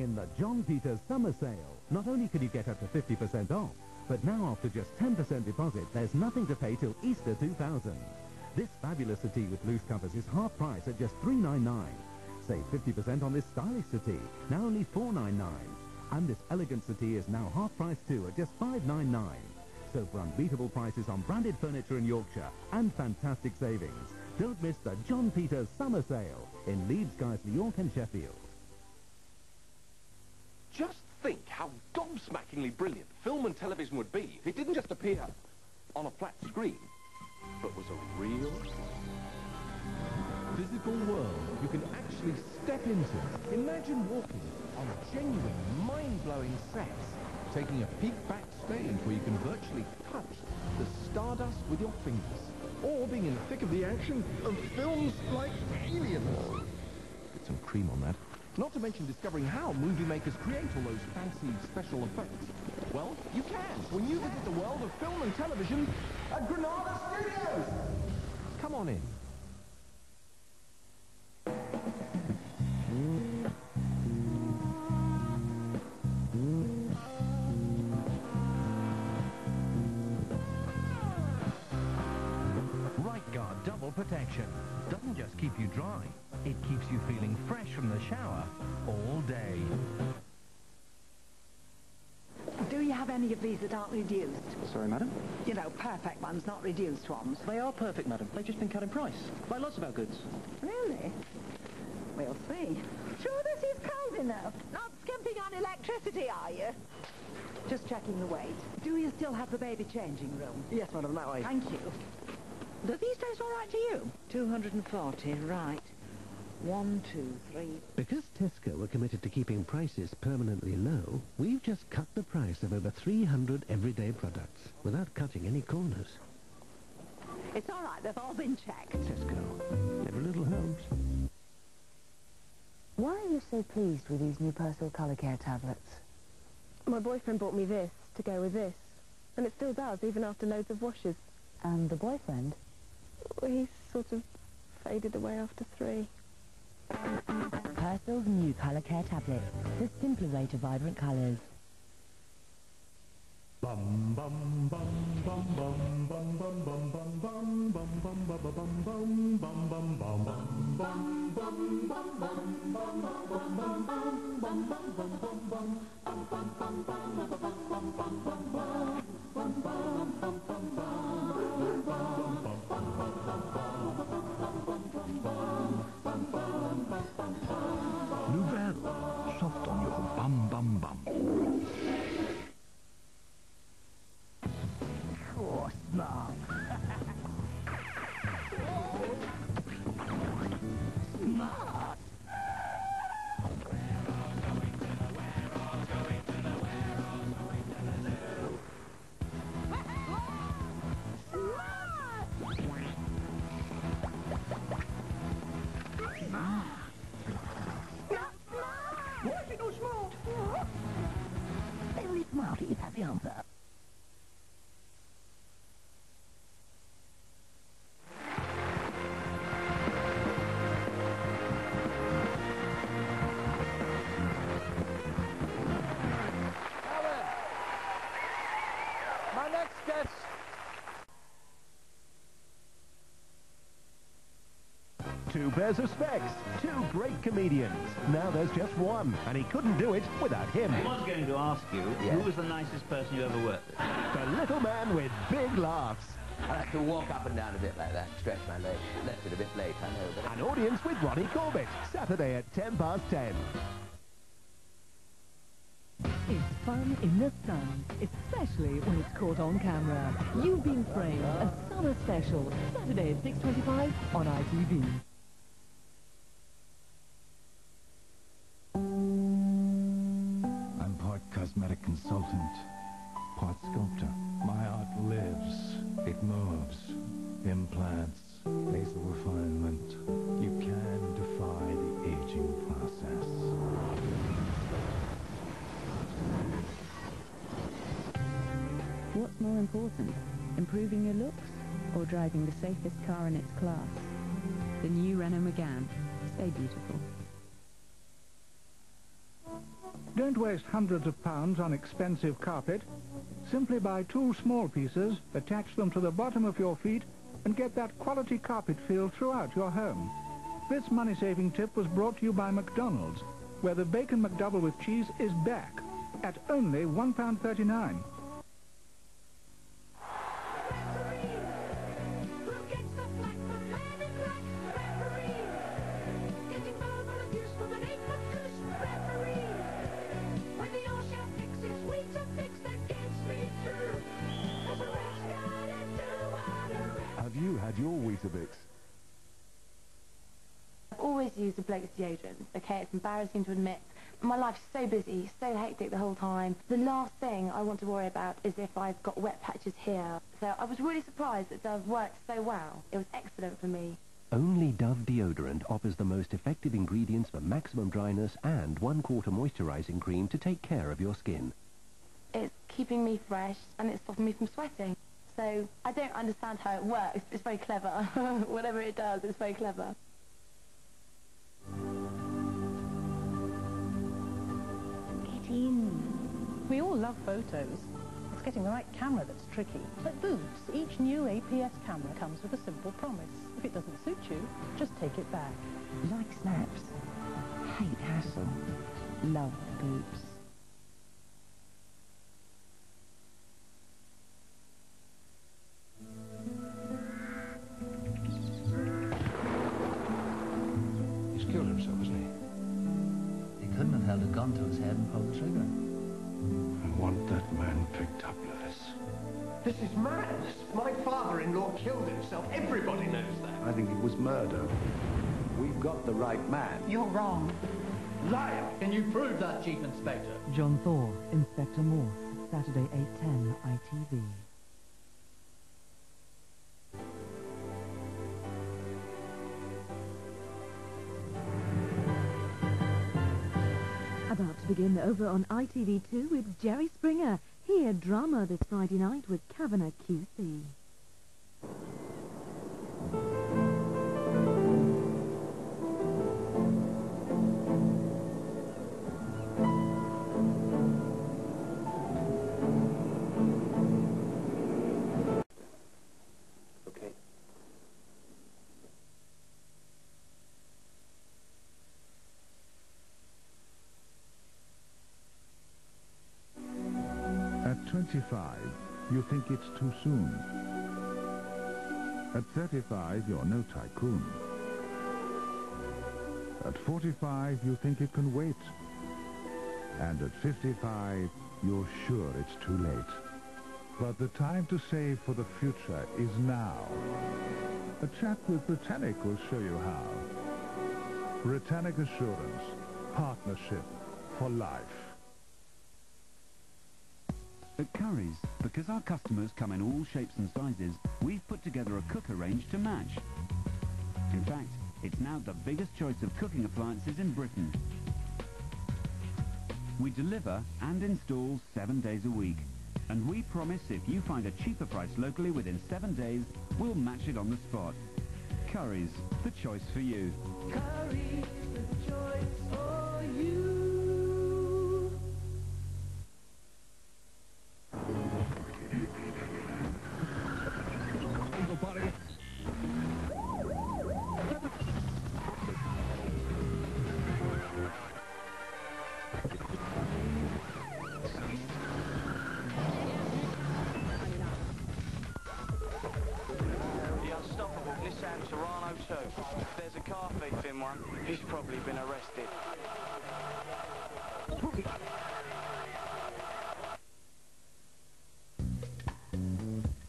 In the John Peters summer sale, not only can you get up to 50% off, but now after just 10% deposit, there's nothing to pay till Easter 2000. This fabulous settee with loose covers is half price at just $3.99. Save 50% on this stylish settee, now only $4.99. And this elegant settee is now half price too at just $5.99. So for unbeatable prices on branded furniture in Yorkshire and fantastic savings, don't miss the John Peters summer sale in Leeds, Guiseley, York and Sheffield. Just think how gobsmackingly brilliant film and television would be if it didn't just appear on a flat screen, but was a real physical world you can actually step into. Imagine walking on genuine, mind-blowing sets, taking a peek backstage where you can virtually touch the stardust with your fingers, or being in the thick of the action of films like Aliens. Get some cream on that. Not to mention discovering how movie makers create all those fancy special effects. Well, you can when you visit the world of film and television at Granada Studios. Come on in. Right Guard Double Protection doesn't just keep you dry, it keeps you feeling fresh from the shower all day. Do you have any of these that aren't reduced? Sorry, madam? You know, perfect ones, not reduced ones. They are perfect, madam. They've just been cut in price, like lots of our goods. Really? We'll see. Sure this is cold enough? Not skimping on electricity, are you? Just checking the weight. Do you still have the baby changing room? Yes, madam, that way. Thank you. Do these taste all right to you? 240, right. 1, 2, 3... Because Tesco were committed to keeping prices permanently low, we've just cut the price of over 300 everyday products without cutting any corners. It's all right, they've all been checked. Tesco. Every little helps. Why are you so pleased with these new personal colour care tablets? My boyfriend bought me this to go with this. And it still does, even after loads of washes. And the boyfriend? Well, he's sort of faded away after 3. Persil's new colour care tablets. The simpler way to vibrant colours. Bum bum bum bum bum bum bum bum bum bum bum bum bum bum bum bum bum bum bum Nouvelle, soft on your bum bum bum. Oh, smart. Smart. Very smart, you have the answer. My next guest. Two pairs of specs, two great comedians. Now there's just one, and he couldn't do it without him. I was going to ask you, who was the nicest person you ever worked with? The little man with big laughs. I have to walk up and down a bit like that, stretch my legs. Left it a bit late, I know, but... An audience with Ronnie Corbett, Saturday at 10:10. It's fun in the sun, especially when it's caught on camera. You've Been Framed, a summer special, Saturday at 6:25 on ITV. I'm part cosmetic consultant, part sculptor. My art lives, it moves, implants, nasal refinement. You can defy the aging process. What's more important, improving your looks or driving the safest car in its class? The new Renault Megane. Stay beautiful. Don't waste hundreds of pounds on expensive carpet. Simply buy 2 small pieces, attach them to the bottom of your feet, and get that quality carpet feel throughout your home. This money-saving tip was brought to you by McDonald's, where the Bacon McDouble with cheese is back at only £1.39. Have you had your Weetabix? I've always used a Blake's deodorant, okay? It's embarrassing to admit. My life's so busy, so hectic the whole time. The last thing I want to worry about is if I've got wet patches here. So I was really surprised that Dove worked so well. It was excellent for me. Only Dove deodorant offers the most effective ingredients for maximum dryness and 1/4 moisturizing cream to take care of your skin. It's keeping me fresh and it's stopping me from sweating. So I don't understand how it works. It's very clever. Whatever it does, it's very clever. Get in. We all love photos. It's getting the right camera that's tricky. At Boots, each new APS camera comes with a simple promise. If it doesn't suit you, just take it back. Like snaps. Hate hassle. Love Boots. He's killed himself, hasn't he? He couldn't have held a gun to his head and pulled the trigger. I want that man picked up, Lewis. This is madness. My father-in-law killed himself. Everybody knows that. I think it was murder. We've got the right man. You're wrong. Liar! Can you prove that, Chief Inspector? John Thor, Inspector Morse, Saturday 8:10 ITV. About to begin over on ITV2 with Jerry Springer. Here, drama this Friday night with Kavanagh QC. Okay. At 25, you think it's too soon. At 35, you're no tycoon. At 45, you think it can wait. And at 55, you're sure it's too late. But the time to save for the future is now. A chat with Britannic will show you how. Britannic Assurance. Partnership for life. At Currys, because our customers come in all shapes and sizes, we've put together a cooker range to match. In fact, it's now the biggest choice of cooking appliances in Britain. We deliver and install 7 days a week. And we promise if you find a cheaper price locally within 7 days, we'll match it on the spot. Currys, the choice for you. Currys, the choice for you. If there's a car thief in one, he's probably been arrested.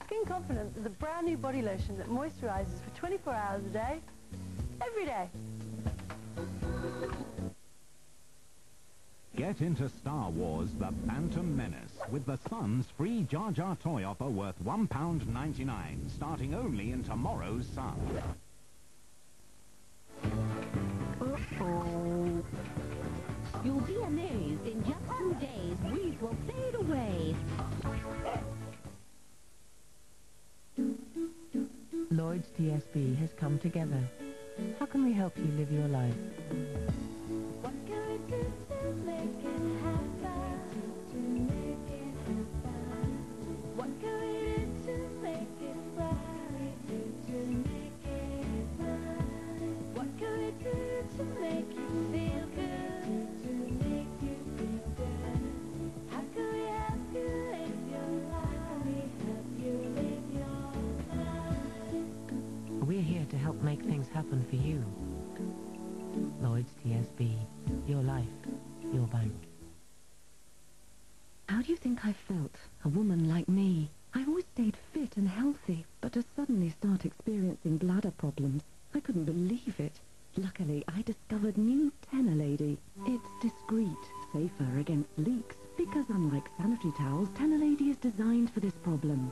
Skin Confidence is a brand new body lotion that moisturizes for 24 hours a day, every day. Get into Star Wars The Phantom Menace with the Sun's free Jar Jar toy offer worth £1.99, starting only in tomorrow's Sun. Uh-oh. You'll be amazed. In just 2 days, weeds will fade away. Lloyd's TSB has come together. How can we help you live your life? What can we do to make it happen? your life, your bank. How do you think I felt, a woman like me? I've always stayed fit and healthy, but to suddenly start experiencing bladder problems, I couldn't believe it. Luckily, I discovered new Tenor Lady. It's discreet, safer against leaks, because unlike sanitary towels, Tenor Lady is designed for this problem.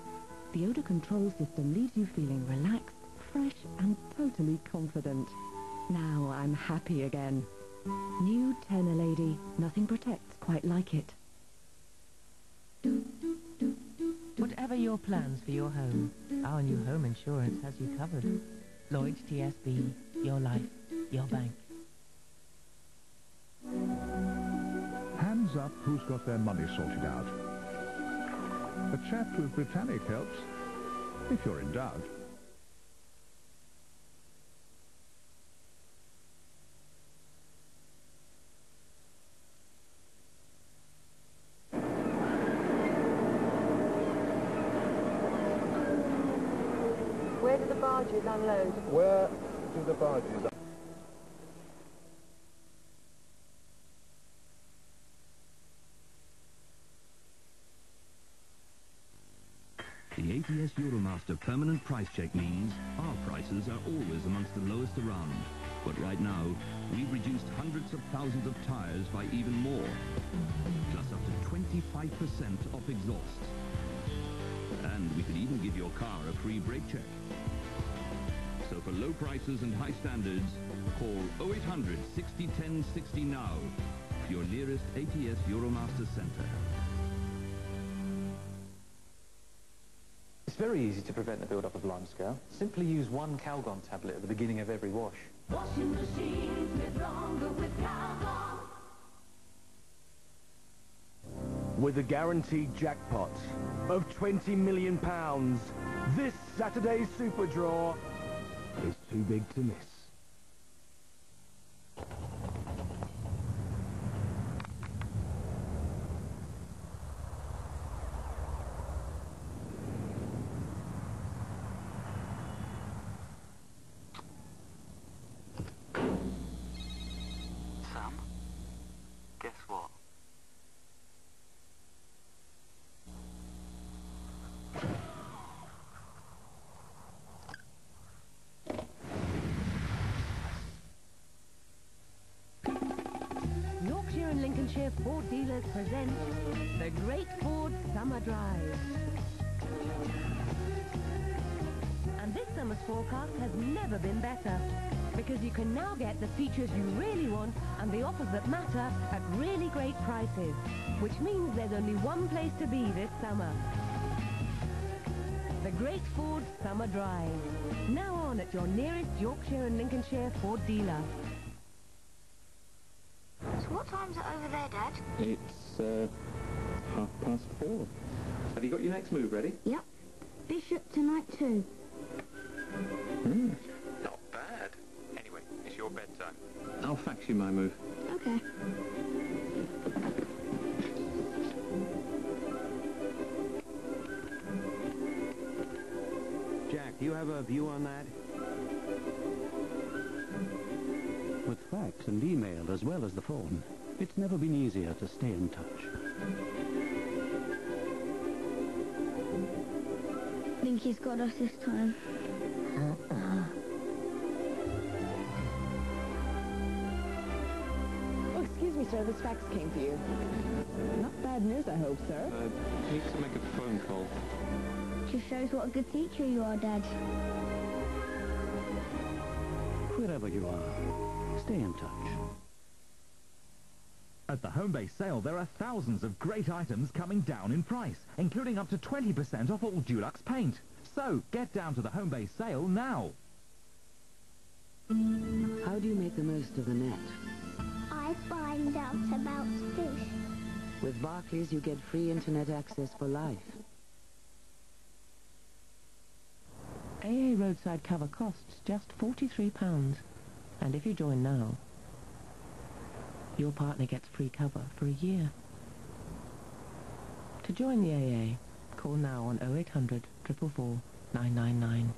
The odor control system leaves you feeling relaxed, fresh, and totally confident. Now I'm happy again. New Tenor Lady. Nothing protects quite like it. Whatever your plans for your home, our new home insurance has you covered. Lloyd's TSB, your life, your bank. Hands up who's got their money sorted out. A chat with Britannic helps, if you're in doubt. Where do the barges unload? Where do the barges... The ATS Euromaster permanent price check means our prices are always amongst the lowest around. But right now, we've reduced hundreds of thousands of tyres by even more, plus up to 25% off exhausts. And we could even give your car a free brake check. So for low prices and high standards, call 0800 60 10 60 now for your nearest ATS Euromaster centre. It's very easy to prevent the build-up of limescale. Simply use one Calgon tablet at the beginning of every wash. Washing machines live longer with Calgon. With a guaranteed jackpot of £20 million, this Saturday's Super Draw is too big to miss. Sam, guess what? Yorkshire and Lincolnshire Ford dealers present the Great Ford Summer Drive. And this summer's forecast has never been better, because you can now get the features you really want and the offers that matter at really great prices, which means there's only one place to be this summer. The Great Ford Summer Drive. Now on at your nearest Yorkshire and Lincolnshire Ford dealer. So what time's it over there, Dad? It's 4:30. Have you got your next move ready? Yep. Bishop tonight too. Not bad. Anyway, it's your bedtime. I'll fax you my move. Okay. Jack, do you have a view on that? With fax and email as well as the phone, it's never been easier to stay in touch. I think he's got us this time. Oh, excuse me, sir. This fax came for you. Not bad news, I hope, sir. I need to make a phone call. Just shows what a good teacher you are, Dad. Wherever you are, stay in touch. At the home base sale, there are thousands of great items coming down in price, including up to 20% off all Dulux paint. So, get down to the home base sale now. How do you make the most of the net? I find out about fish. With Barclays, you get free internet access for life. AA roadside cover costs just £43. And if you join now, your partner gets free cover for a year. To join the AA, call now on 0800 444 999.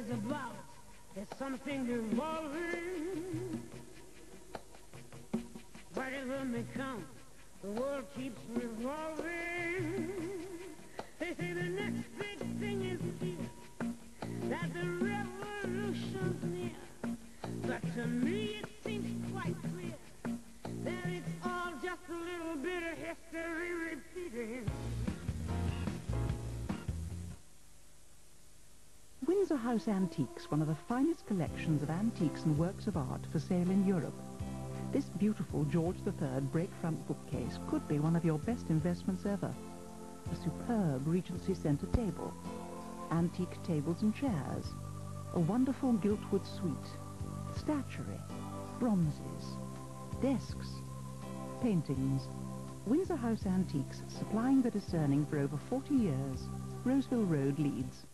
is about. There's something evolving. Whatever may come, the world keeps revolving. They say the next big thing is here, that the revolution's near. But to me it seems quite clear that it's all just a little bit of history repeating. Windsor House Antiques, one of the finest collections of antiques and works of art for sale in Europe. This beautiful George III break-front bookcase could be one of your best investments ever. A superb Regency Centre table, antique tables and chairs, a wonderful giltwood suite, statuary, bronzes, desks, paintings. Windsor House Antiques, supplying the discerning for over 40 years. Roseville Road, Leeds.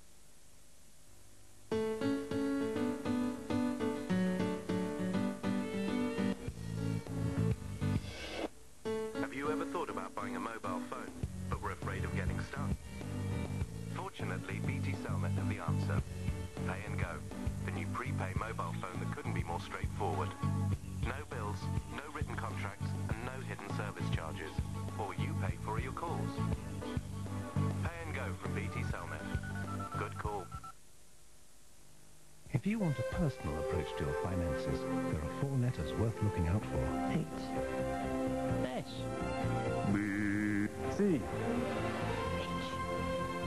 Have you ever thought about buying a mobile phone, but were afraid of getting stung? Fortunately, BT Cellnet have the answer. Pay and Go, the new prepay mobile phone that couldn't be more straightforward. No bills, no written contracts, and no hidden service charges. All you pay for are your calls. Pay and Go from BT Cellnet. Good call. If you want a personal approach to your finances, there are 4 letters worth looking out for. H. B. C.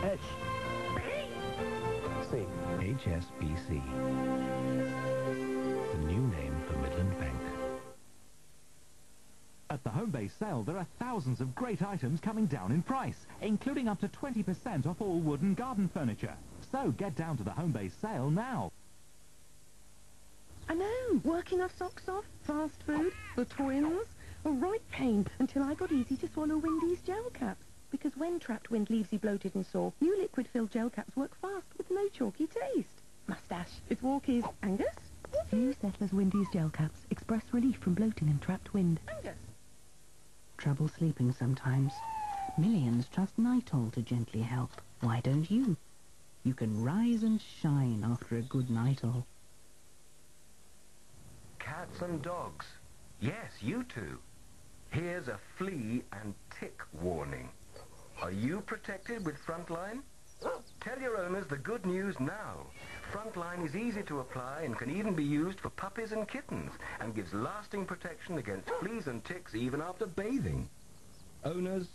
H. C. HSBC. The new name for Midland Bank. At the home base sale, there are thousands of great items coming down in price, including up to 20% off all wooden garden furniture. So get down to the home base sale now. I know, working our socks off, fast food, the twins, a right pain until I got easy to swallow Windy's gel caps. Because when trapped wind leaves you bloated and sore, new liquid-filled gel caps work fast with no chalky taste. Mustache, it's Walkies. Angus? New Settlers Windy's gel caps express relief from bloating and trapped wind. Angus? Trouble sleeping sometimes? Millions trust Nitol to gently help. Why don't you? You can rise and shine after a good Nitol. Cats and dogs. Yes, you too. Here's a flea and tick warning. Are you protected with Frontline? Tell your owners the good news now. Frontline is easy to apply and can even be used for puppies and kittens and gives lasting protection against fleas and ticks even after bathing. Owners,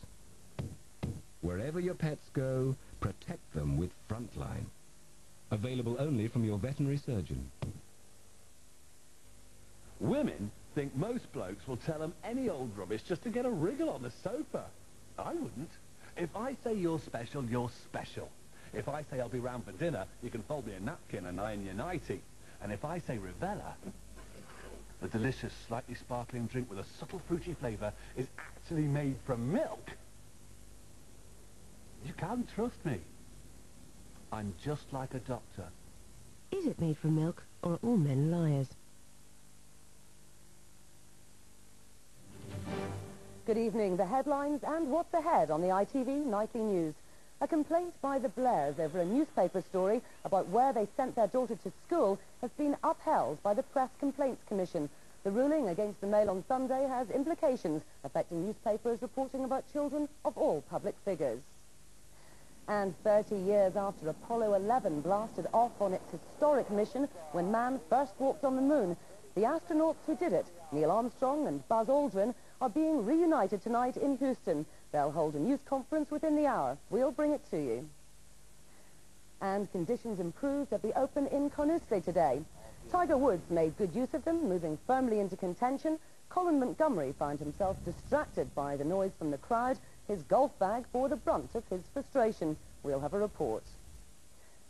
wherever your pets go, protect them with Frontline. Available only from your veterinary surgeon. Women think most blokes will tell them any old rubbish just to get a wriggle on the sofa. I wouldn't. If I say you're special, you're special. If I say I'll be round for dinner, you can fold me a napkin and iron your nightie. And if I say Rivella, the delicious, slightly sparkling drink with a subtle fruity flavour is actually made from milk, you can trust me. I'm just like a doctor. Is it made from milk, or are all men liars? Good evening. The headlines and what's ahead on the ITV Nightly News. A complaint by the Blairs over a newspaper story about where they sent their daughter to school has been upheld by the Press Complaints Commission. The ruling against the Mail on Sunday has implications affecting newspapers reporting about children of all public figures. And 30 years after Apollo 11 blasted off on its historic mission when man first walked on the moon, the astronauts who did it, Neil Armstrong and Buzz Aldrin, are being reunited tonight in Houston. They'll hold a news conference within the hour. We'll bring it to you. And conditions improved at the Open in Carnoustie today. Tiger Woods made good use of them, moving firmly into contention. Colin Montgomery found himself distracted by the noise from the crowd. His golf bag bore the brunt of his frustration. We'll have a report.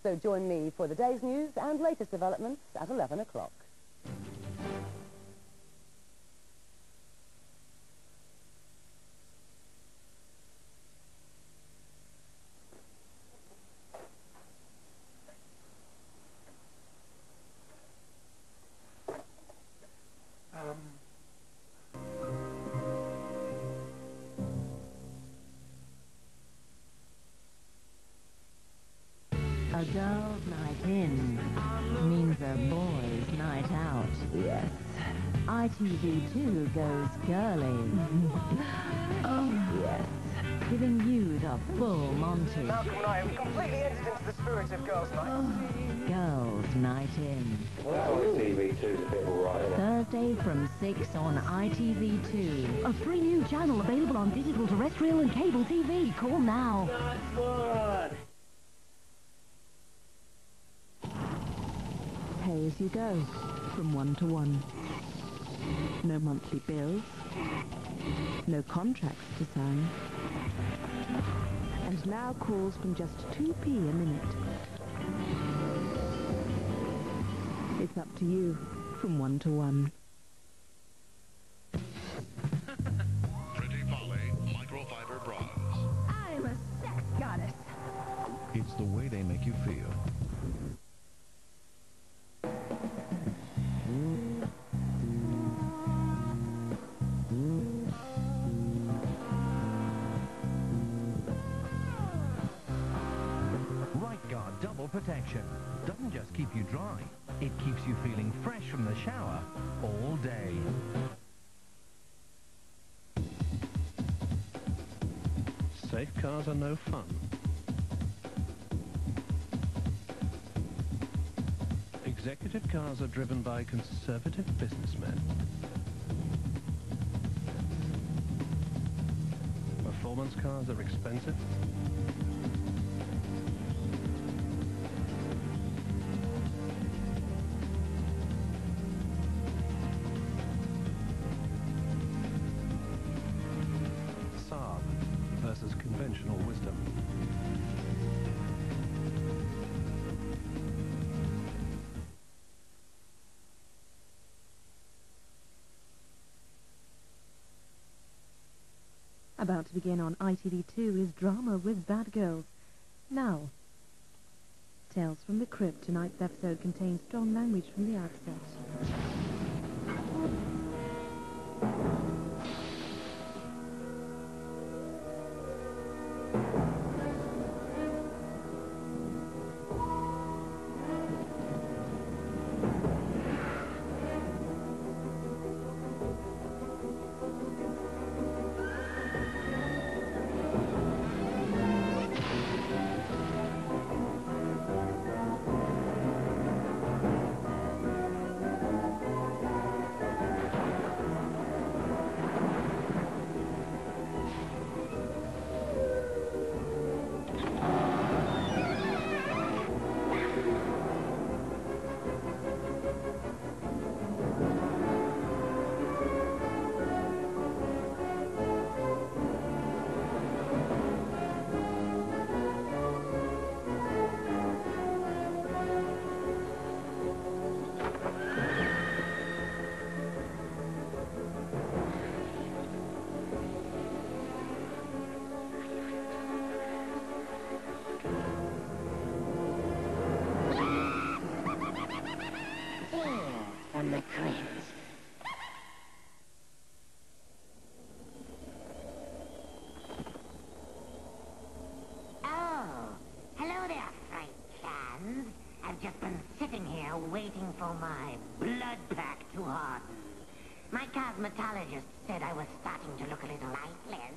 So join me for the day's news and latest developments at 11 o'clock. A girl's night in. Yes. ITV2 goes girly. Oh, yes. Giving you the full Monty. Malcolm and I, we completely entered into the spirit of Girls' Night. Girls' Night In. ITV2's a bit alright, isn't it? Thursday from 6 on ITV2. A free new channel available on digital, terrestrial and cable TV. Call now. Pay as you go, from one to one. No monthly bills. No contracts to sign. And now calls from just 2p a minute. It's up to you, from one to one. Pretty Polly microfiber bras. I'm a sex goddess. It's the way they make you feel. Protection doesn't just keep you dry, it keeps you feeling fresh from the shower all day. Safe cars are no fun. Executive cars are driven by conservative businessmen. Performance cars are expensive. Versus conventional wisdom. About to begin on ITV2 is Drama with Bad Girls. Now, Tales from the Crypt. Tonight's episode contains strong language from the outset. From the Crypt. Oh, hello there, Frank Clans. I've just been sitting here waiting for my blood pack to harden. My cosmetologist said I was starting to look a little lifeless.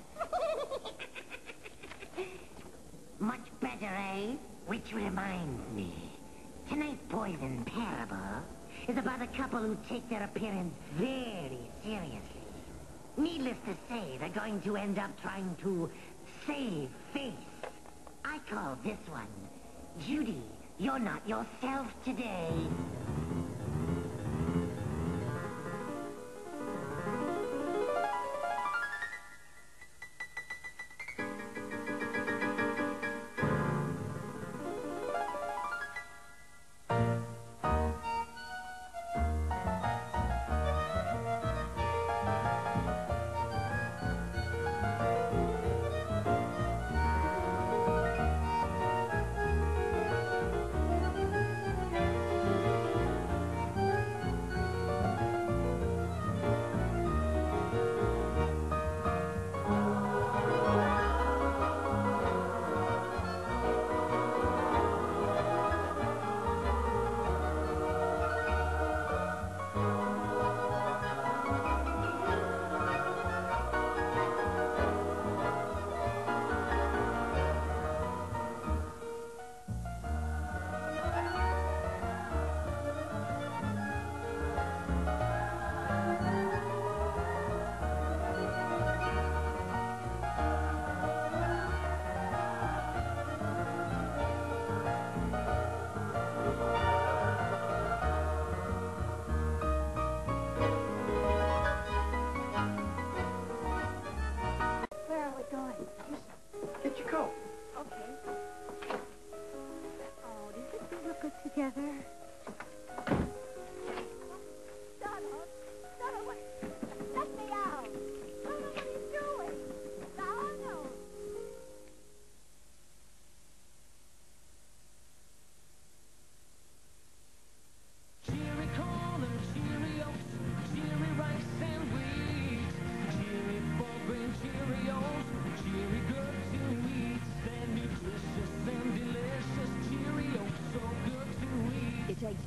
Much better, eh? Which reminds me, tonight's poison parable is about a couple who take their appearance very seriously. Needless to say, they're going to end up trying to save face. I call this one, Judy, you're not yourself today.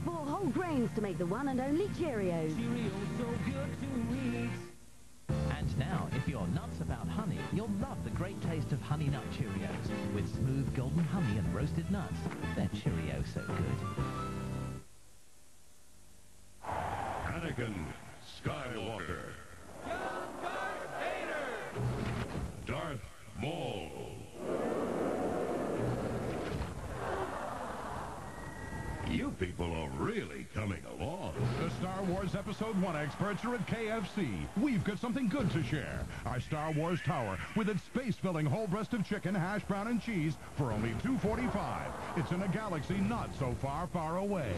4 whole grains to make the one and only Cheerios. Cheerios so good to eat. And now, if you're nuts about honey, you'll love the great taste of Honey Nut Cheerios. With smooth golden honey and roasted nuts, they're Cheerios so good. Anakin Skywalker. Darth Maul. You people are really coming along. The Star Wars Episode 1 experts are at KFC. We've got something good to share. Our Star Wars Tower with its space-filling whole breast of chicken, hash brown, and cheese for only $2.45. It's in a galaxy not so far, far away.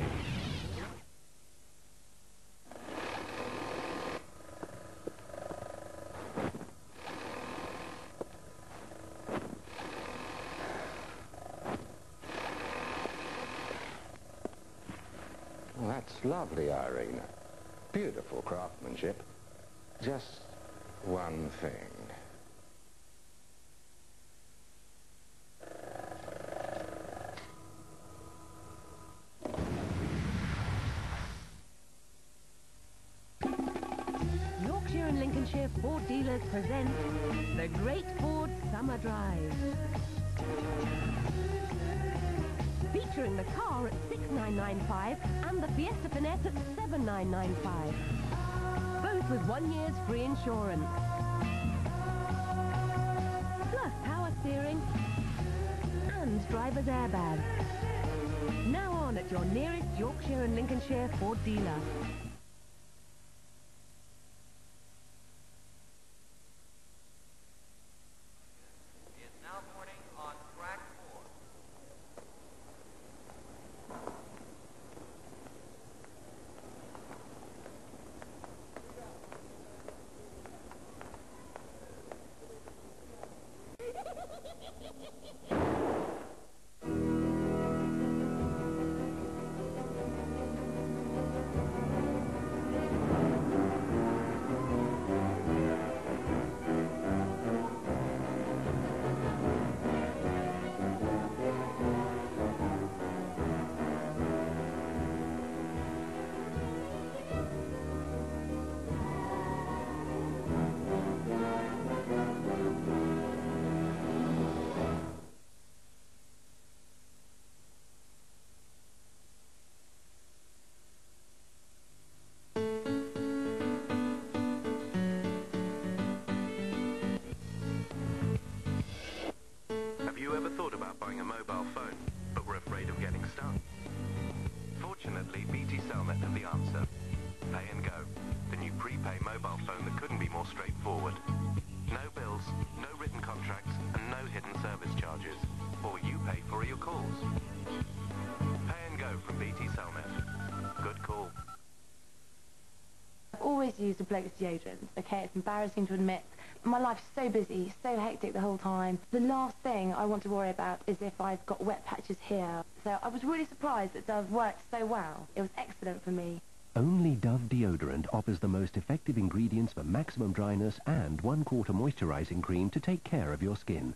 Well, that's lovely, Irene. Beautiful craftsmanship. Just one thing. Yorkshire and Lincolnshire Ford dealers present the Great Ford Summer Drive. Featuring the car at $6,995 and the Fiesta Finesse at $7,995. Both with 1 year's free insurance. Plus power steering and driver's airbag. Now on at your nearest Yorkshire and Lincolnshire Ford dealer. Thought about buying a mobile phone, but were afraid of getting stung? Fortunately, BT Cellnet have the answer. Pay and Go, the new prepay mobile phone that couldn't be more straightforward. No bills, no written contracts, and no hidden service charges. Or you pay for your calls. Pay and Go from BT Cellnet. Good call. I've always used a bloke's deodorant. Okay, it's embarrassing to admit. My life's so busy, so hectic the whole time. The last thing I want to worry about is if I've got wet patches here. So I was really surprised that Dove worked so well. It was excellent for me. Only Dove deodorant offers the most effective ingredients for maximum dryness and 1/4 moisturizing cream to take care of your skin.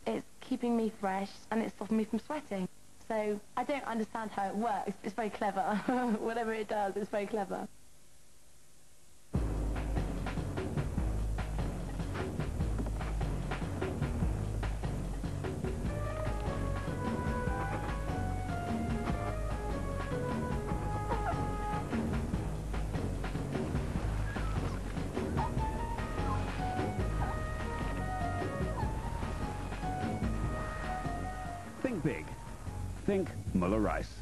It's keeping me fresh and it's stopping me from sweating. So I don't understand how it works. It's very clever. Whatever it does, it's very clever. Think big. Think Muller Rice.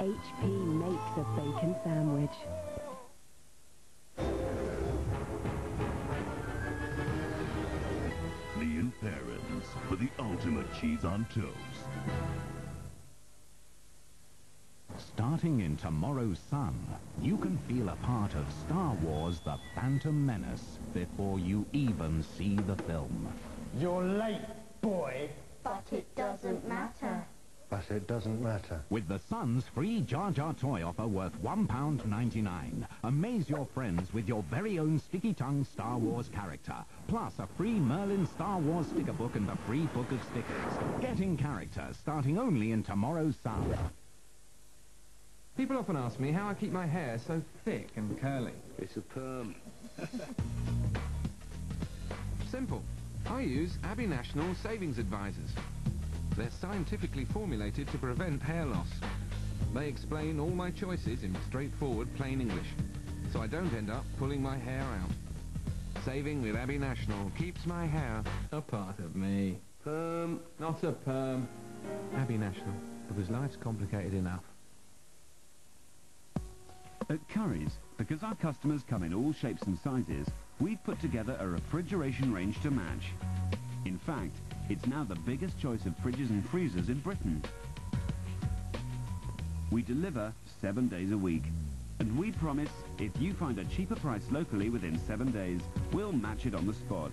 HP makes a bacon sandwich. The Imperins for the ultimate cheese on toast. Starting in tomorrow's Sun, you can feel a part of Star Wars The Phantom Menace before you even see the film. You're late, boy. it doesn't matter. With the Sun's free Jar Jar toy offer worth £1.99. Amaze your friends with your very own sticky tongue Star Wars character. Plus a free Merlin Star Wars sticker book and a free book of stickers. Get in character, starting only in tomorrow's Sun. People often ask me how I keep my hair so thick and curly. It's a perm. Simple. I use Abbey National Savings Advisors. They're scientifically formulated to prevent hair loss. They explain all my choices in straightforward, plain English, so I don't end up pulling my hair out. Saving with Abbey National keeps my hair a part of me. Perm. Not a perm. Abbey National, because life's complicated enough. At Currys, because our customers come in all shapes and sizes, we've put together a refrigeration range to match. In fact, it's now the biggest choice of fridges and freezers in Britain. We deliver 7 days a week. And we promise, if you find a cheaper price locally within 7 days, we'll match it on the spot.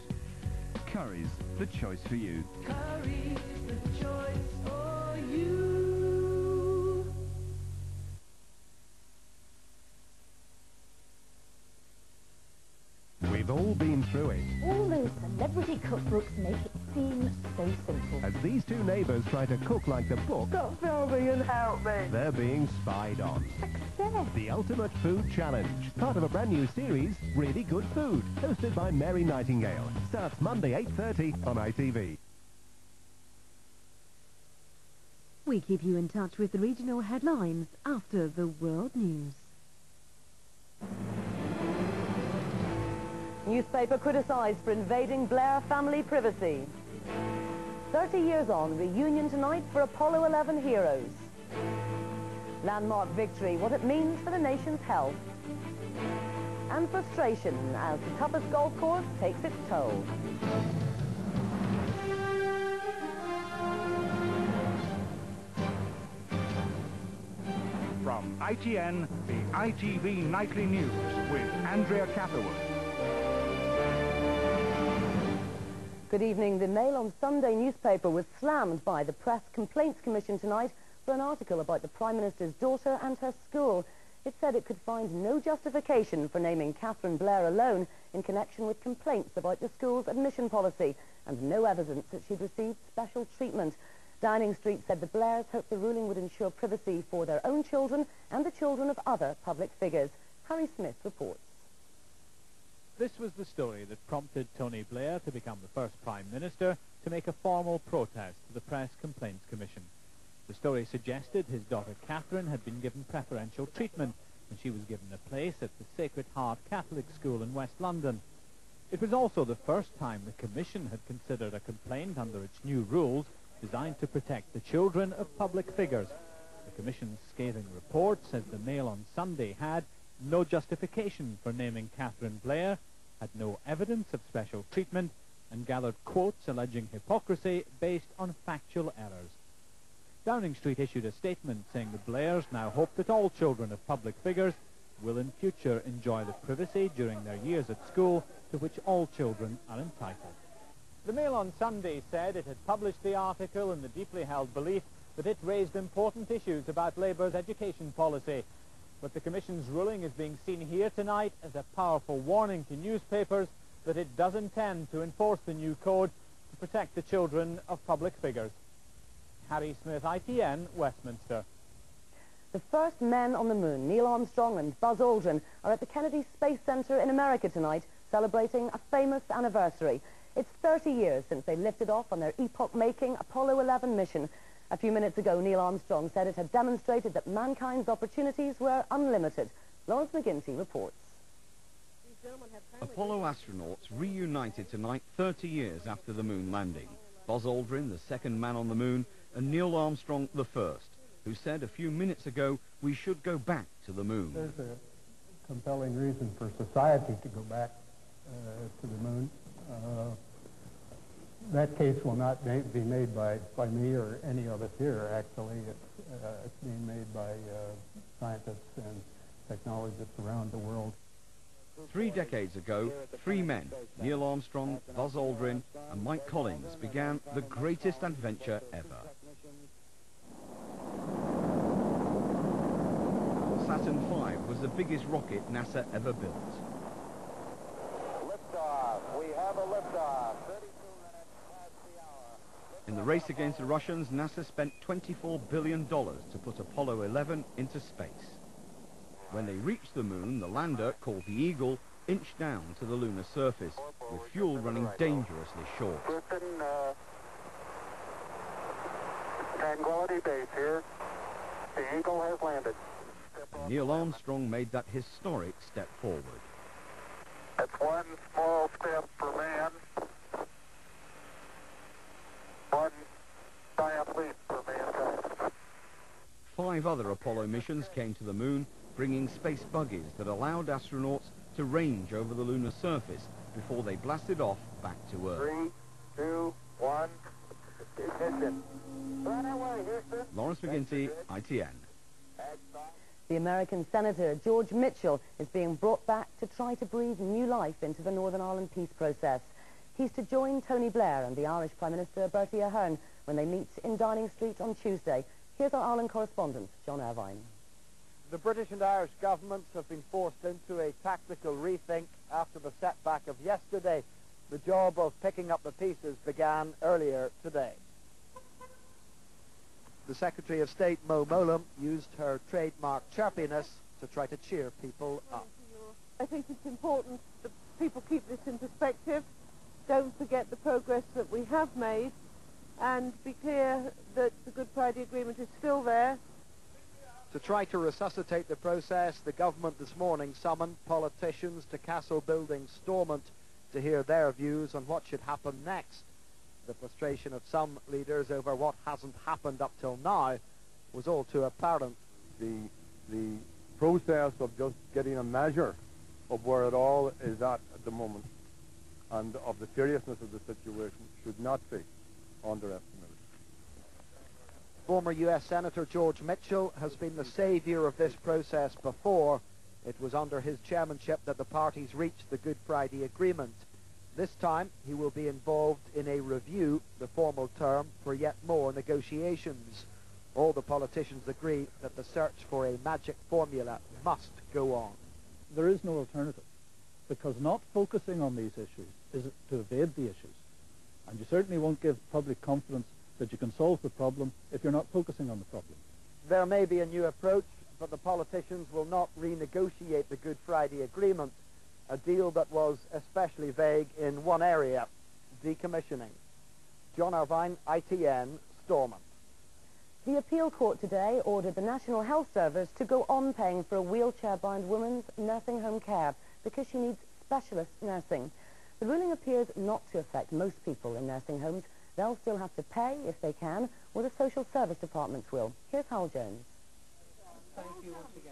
Currys, the choice for you. Currys, the choice for you. We've all been through it. All those celebrity cookbooks make it seem so simple. As these two neighbours try to cook like the book, Stop filming and help me. they're being spied on. Success. The Ultimate Food Challenge, part of a brand new series, Really Good Food, hosted by Mary Nightingale. Starts Monday 8:30 on ITV. We keep you in touch with the regional headlines after the world news. Newspaper criticised for invading Blair family privacy. 30 years on, reunion tonight for Apollo 11 heroes. Landmark victory, what it means for the nation's health. And frustration as the toughest golf course takes its toll. From ITN, the ITV Nightly News with Andrea Catherwood. Good evening. The Mail on Sunday newspaper was slammed by the Press Complaints Commission tonight for an article about the Prime Minister's daughter and her school. It said it could find no justification for naming Catherine Blair alone in connection with complaints about the school's admission policy and no evidence that she'd received special treatment. Downing Street said the Blairs hoped the ruling would ensure privacy for their own children and the children of other public figures. Harry Smith reports. This was the story that prompted Tony Blair to become the first Prime Minister to make a formal protest to the Press Complaints Commission. The story suggested his daughter Catherine had been given preferential treatment and she was given a place at the Sacred Heart Catholic School in West London. It was also the first time the Commission had considered a complaint under its new rules designed to protect the children of public figures. The Commission's scathing report says the Mail on Sunday had no justification for naming Catherine Blair, had no evidence of special treatment, and gathered quotes alleging hypocrisy based on factual errors. Downing Street issued a statement saying the Blairs now hope that all children of public figures will in future enjoy the privacy during their years at school to which all children are entitled. The Mail on Sunday said it had published the article in the deeply held belief that it raised important issues about Labour's education policy. But the Commission's ruling is being seen here tonight as a powerful warning to newspapers that it does intend to enforce the new code to protect the children of public figures. Harry Smith, ITN, Westminster. The first men on the moon, Neil Armstrong and Buzz Aldrin, are at the Kennedy Space Center in America tonight, celebrating a famous anniversary. It's 30 years since they lifted off on their epoch-making Apollo 11 mission. A few minutes ago, Neil Armstrong said it had demonstrated that mankind's opportunities were unlimited. Lawrence McGinty reports. Apollo astronauts reunited tonight 30 years after the moon landing. Buzz Aldrin, the second man on the moon, and Neil Armstrong, the first, who said a few minutes ago we should go back to the moon. There's a compelling reason for society to go back to the moon. That case will not be made by me or any of us here, actually. It's being made by scientists and technologists around the world. 3 decades ago, 3 men, Neil Armstrong, Buzz Aldrin, and Mike Collins, began the greatest adventure ever. Saturn V was the biggest rocket NASA ever built. Liftoff. We have a liftoff. 32 minutes past the hour. In the race against the Russians, NASA spent $24 billion to put Apollo 11 into space. When they reached the moon, the lander, called the Eagle, inched down to the lunar surface, with fuel running dangerously short. Tranquility Base here. The Eagle has landed. Neil Armstrong made that historic step forward. That's one small step for man, one giant leap for mankind. 5 other Apollo missions came to the moon, bringing space buggies that allowed astronauts to range over the lunar surface before they blasted off back to Earth. 3, 2, 1, ignition. Right away, Houston. Lawrence McGinty, ITN. The American Senator George Mitchell is being brought back to try to breathe new life into the Northern Ireland peace process. He's to join Tony Blair and the Irish Prime Minister Bertie Ahern when they meet in Downing Street on Tuesday. Here's our Ireland correspondent, John Irvine. The British and Irish governments have been forced into a tactical rethink after the setback of yesterday. The job of picking up the pieces began earlier today. The Secretary of State, Mo Mowlam, used her trademark chirpiness to try to cheer people up. I think it's important that people keep this in perspective, don't forget the progress that we have made, and be clear that the Good Friday Agreement is still there. To try to resuscitate the process, the government this morning summoned politicians to Castle Building Stormont to hear their views on what should happen next. The frustration of some leaders over what hasn't happened up till now was all too apparent. The process of just getting a measure of where it all is at the moment and of the seriousness of the situation should not be underestimated. Former U.S. Senator George Mitchell has been the saviour of this process before. It was under his chairmanship that the parties reached the Good Friday Agreement. This time, he will be involved in a review, the formal term, for yet more negotiations. All the politicians agree that the search for a magic formula must go on. There is no alternative, because not focusing on these issues is to evade the issues. And you certainly won't give public confidence that you can solve the problem if you're not focusing on the problem. There may be a new approach, but the politicians will not renegotiate the Good Friday Agreement, a deal that was especially vague in one area, decommissioning. John Irvine, ITN, Stormont. The appeal court today ordered the National Health Service to go on paying for a wheelchair-bound woman's nursing home care because she needs specialist nursing. The ruling appears not to affect most people in nursing homes. They'll still have to pay if they can, or the social service departments will. Here's Hal Jones.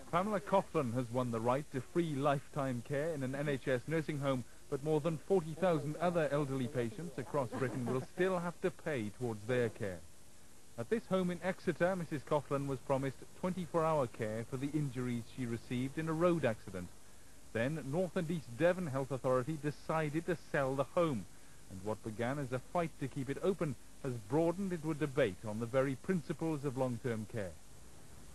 Pamela Coughlin has won the right to free lifetime care in an NHS nursing home, but more than 40,000 other elderly patients across Britain will still have to pay towards their care. At this home in Exeter, Mrs. Coughlin was promised 24-hour care for the injuries she received in a road accident. Then North and East Devon Health Authority decided to sell the home, and what began as a fight to keep it open has broadened into a debate on the very principles of long-term care.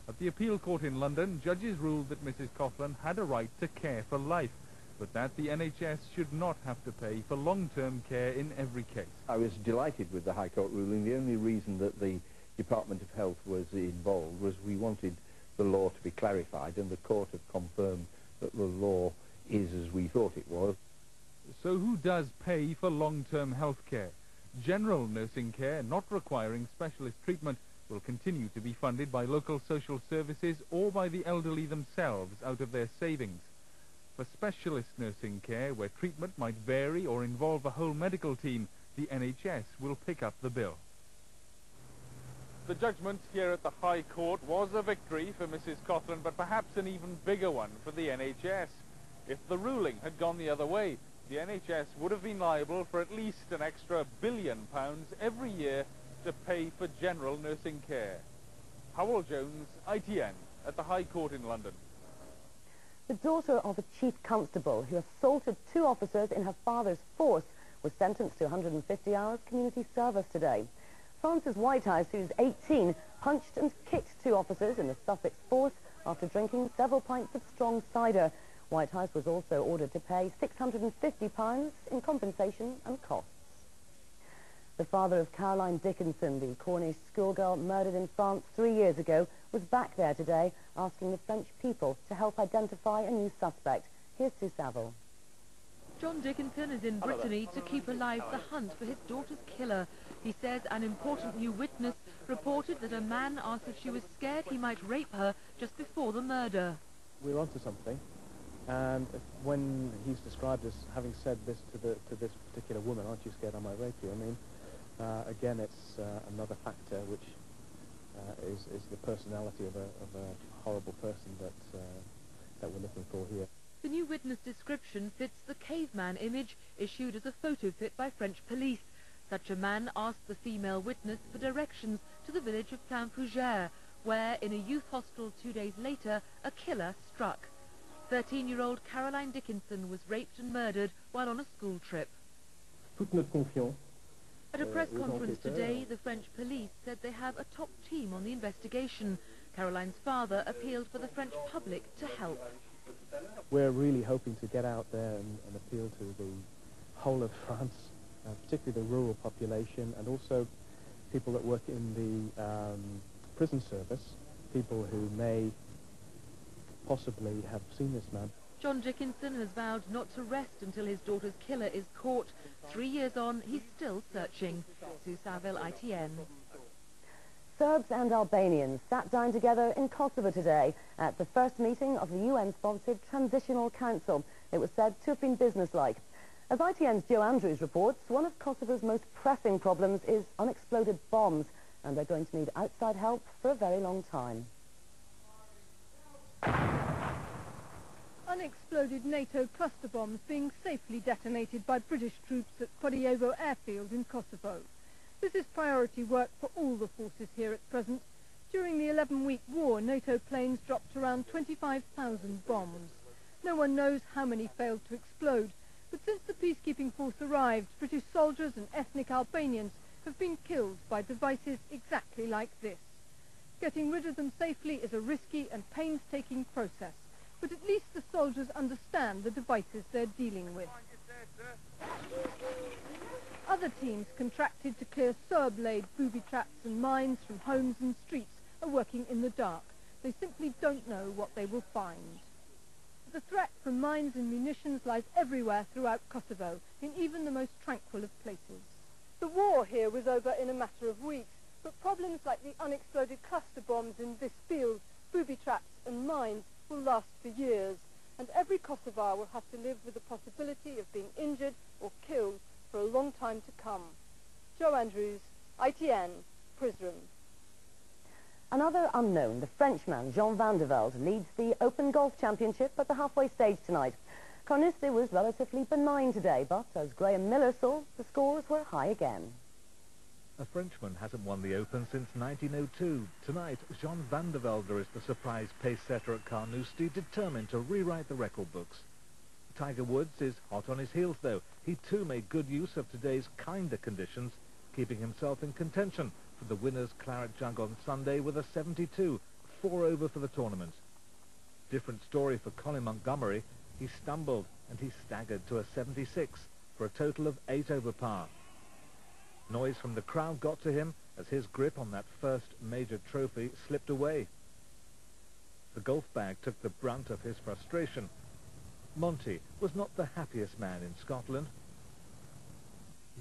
At the appeal court in London, judges ruled that Mrs. Coughlin had a right to care for life, but that the NHS should not have to pay for long-term care in every case. I was delighted with the High Court ruling. The only reason that the Department of Health was involved was we wanted the law to be clarified, and the court have confirmed that the law is as we thought it was. So who does pay for long-term health care? General nursing care, not requiring specialist treatment, will continue to be funded by local social services or by the elderly themselves out of their savings. For specialist nursing care, where treatment might vary or involve a whole medical team, the NHS will pick up the bill. The judgment here at the High Court was a victory for Mrs. Coughlin, but perhaps an even bigger one for the NHS. If the ruling had gone the other way, the NHS would have been liable for at least an extra £1 billion every year to pay for general nursing care. Howell Jones, ITN, at the High Court in London. The daughter of a chief constable who assaulted 2 officers in her father's force was sentenced to 150 hours community service today. Frances Whitehouse, who's 18, punched and kicked 2 officers in the Sussex force after drinking several pints of strong cider. White House was also ordered to pay £650 in compensation and costs. The father of Caroline Dickinson, the Cornish schoolgirl murdered in France 3 years ago, was back there today asking the French people to help identify a new suspect. Here's Sue Saville. John Dickinson is in Brittany to keep alive the hunt for his daughter's killer. He says an important new witness reported that a man asked if she was scared he might rape her just before the murder. We're onto something, and when he's described as having said this to this particular woman, aren't you scared I might rape you? I mean, again, it's another factor which is the personality of a horrible person that we're looking for here. The new witness description fits the caveman image issued as a photo fit by French police. Such a man asked the female witness for directions to the village of Plainfougère, where, in a youth hostel 2 days later, a killer struck. 13-year-old Caroline Dickinson was raped and murdered while on a school trip. At a press conference today, the French police said they have a top team on the investigation. Caroline's father appealed for the French public to help. We're really hoping to get out there and appeal to the whole of France, particularly the rural population, and also people that work in the prison service, people who may possibly have seen this man. John Dickinson has vowed not to rest until his daughter's killer is caught. 3 years on, he's still searching. Sue Saville, ITN. Serbs and Albanians sat down together in Kosovo today at the first meeting of the UN-sponsored Transitional Council. It was said to have been businesslike. As ITN's Joe Andrews reports, one of Kosovo's most pressing problems is unexploded bombs, and they're going to need outside help for a very long time. Unexploded NATO cluster bombs being safely detonated by British troops at Kosovo airfield in Kosovo. This is priority work for all the forces here at present. During the 11-week war, NATO planes dropped around 25,000 bombs. No one knows how many failed to explode, but since the peacekeeping force arrived, British soldiers and ethnic Albanians have been killed by devices exactly like this. Getting rid of them safely is a risky and painstaking process, but at least the soldiers understand the devices they're dealing with. Other teams contracted to clear Serb-laid booby traps and mines from homes and streets are working in the dark. They simply don't know what they will find. The threat from mines and munitions lies everywhere throughout Kosovo, in even the most tranquil of places. The war here was over in a matter of weeks, but problems like the unexploded cluster bombs in this field, booby traps and mines will last for years, and every Kosovar will have to live with the possibility of being injured or killed for a long time to come. Joe Andrews, ITN, Prizren. Another unknown, the Frenchman Jean van der Velde, leads the Open Golf Championship at the halfway stage tonight. Carnoustie was relatively benign today, but as Graham Miller saw, the scores were high again. A Frenchman hasn't won the Open since 1902. Tonight, Jean van der Velde is the surprise pace setter at Carnoustie, determined to rewrite the record books. Tiger Woods is hot on his heels, though. He too made good use of today's kinder conditions, keeping himself in contention for the winner's claret jug on Sunday with a 72, 4 over for the tournament. Different story for Colin Montgomery. He stumbled and he staggered to a 76 for a total of 8 over par. Noise from the crowd got to him as his grip on that first major trophy slipped away. The golf bag took the brunt of his frustration. Monty was not the happiest man in Scotland.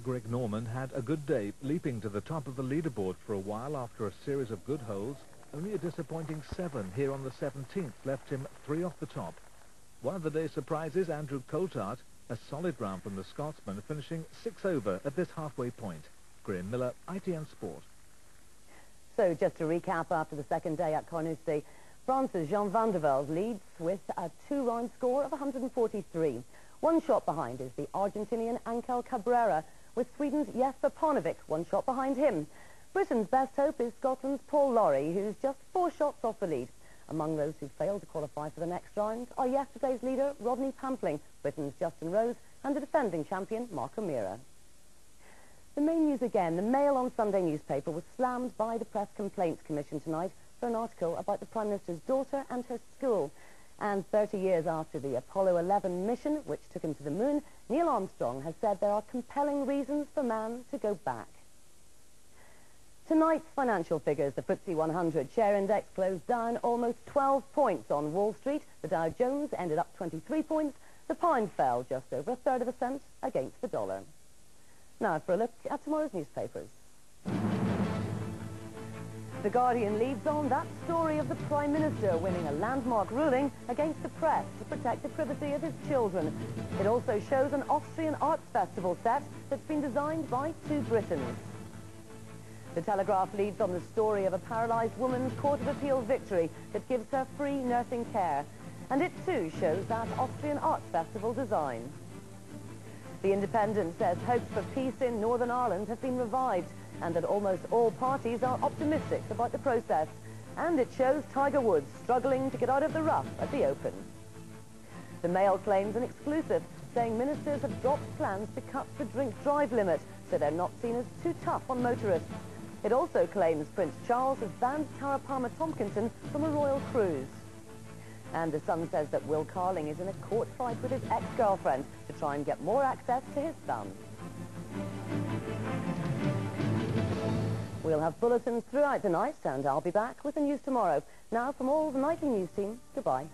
Greg Norman had a good day, leaping to the top of the leaderboard for a while after a series of good holes. Only a disappointing 7 here on the 17th left him 3 off the top. One of the day's surprises, Andrew Coulthard, a solid round from the Scotsman, finishing 6 over at this halfway point. Graham Miller, ITN Sport. So just to recap after the second day at Carnoustie, France's Jean van der Velde leads with a 2-round score of 143. One shot behind is the Argentinian Ankel Cabrera, with Sweden's Jesper Parnevik 1 shot behind him. Britain's best hope is Scotland's Paul Lawrie, who's just 4 shots off the lead. Among those who failed to qualify for the next round are yesterday's leader Rodney Pampling, Britain's Justin Rose, and the defending champion Mark O'Meara. The main news again. The Mail on Sunday newspaper was slammed by the Press Complaints Commission tonight for an article about the Prime Minister's daughter and her school. And 30 years after the Apollo 11 mission, which took him to the moon, Neil Armstrong has said there are compelling reasons for man to go back. Tonight's financial figures: the FTSE 100 share index closed down almost 12 points on Wall Street. The Dow Jones ended up 23 points. The pound fell just over 1/3 of a cent against the dollar. Now for a look at tomorrow's newspapers. The Guardian leads on that story of the Prime Minister winning a landmark ruling against the press to protect the privacy of his children. It also shows an Austrian arts festival set that's been designed by two Britons. The Telegraph leads on the story of a paralysed woman's Court of Appeal victory that gives her free nursing care. And it too shows that Austrian arts festival design. The Independent says hopes for peace in Northern Ireland have been revived, and that almost all parties are optimistic about the process. And it shows Tiger Woods struggling to get out of the rough at the Open. The Mail claims an exclusive, saying ministers have dropped plans to cut the drink-drive limit, so they're not seen as too tough on motorists. It also claims Prince Charles has banned Tara Palmer-Tompkinson from a royal cruise. And The Sun says that Will Carling is in a court fight with his ex-girlfriend to try and get more access to his son. We'll have bulletins throughout the night, and I'll be back with the news tomorrow. Now, from all the nightly news team, goodbye.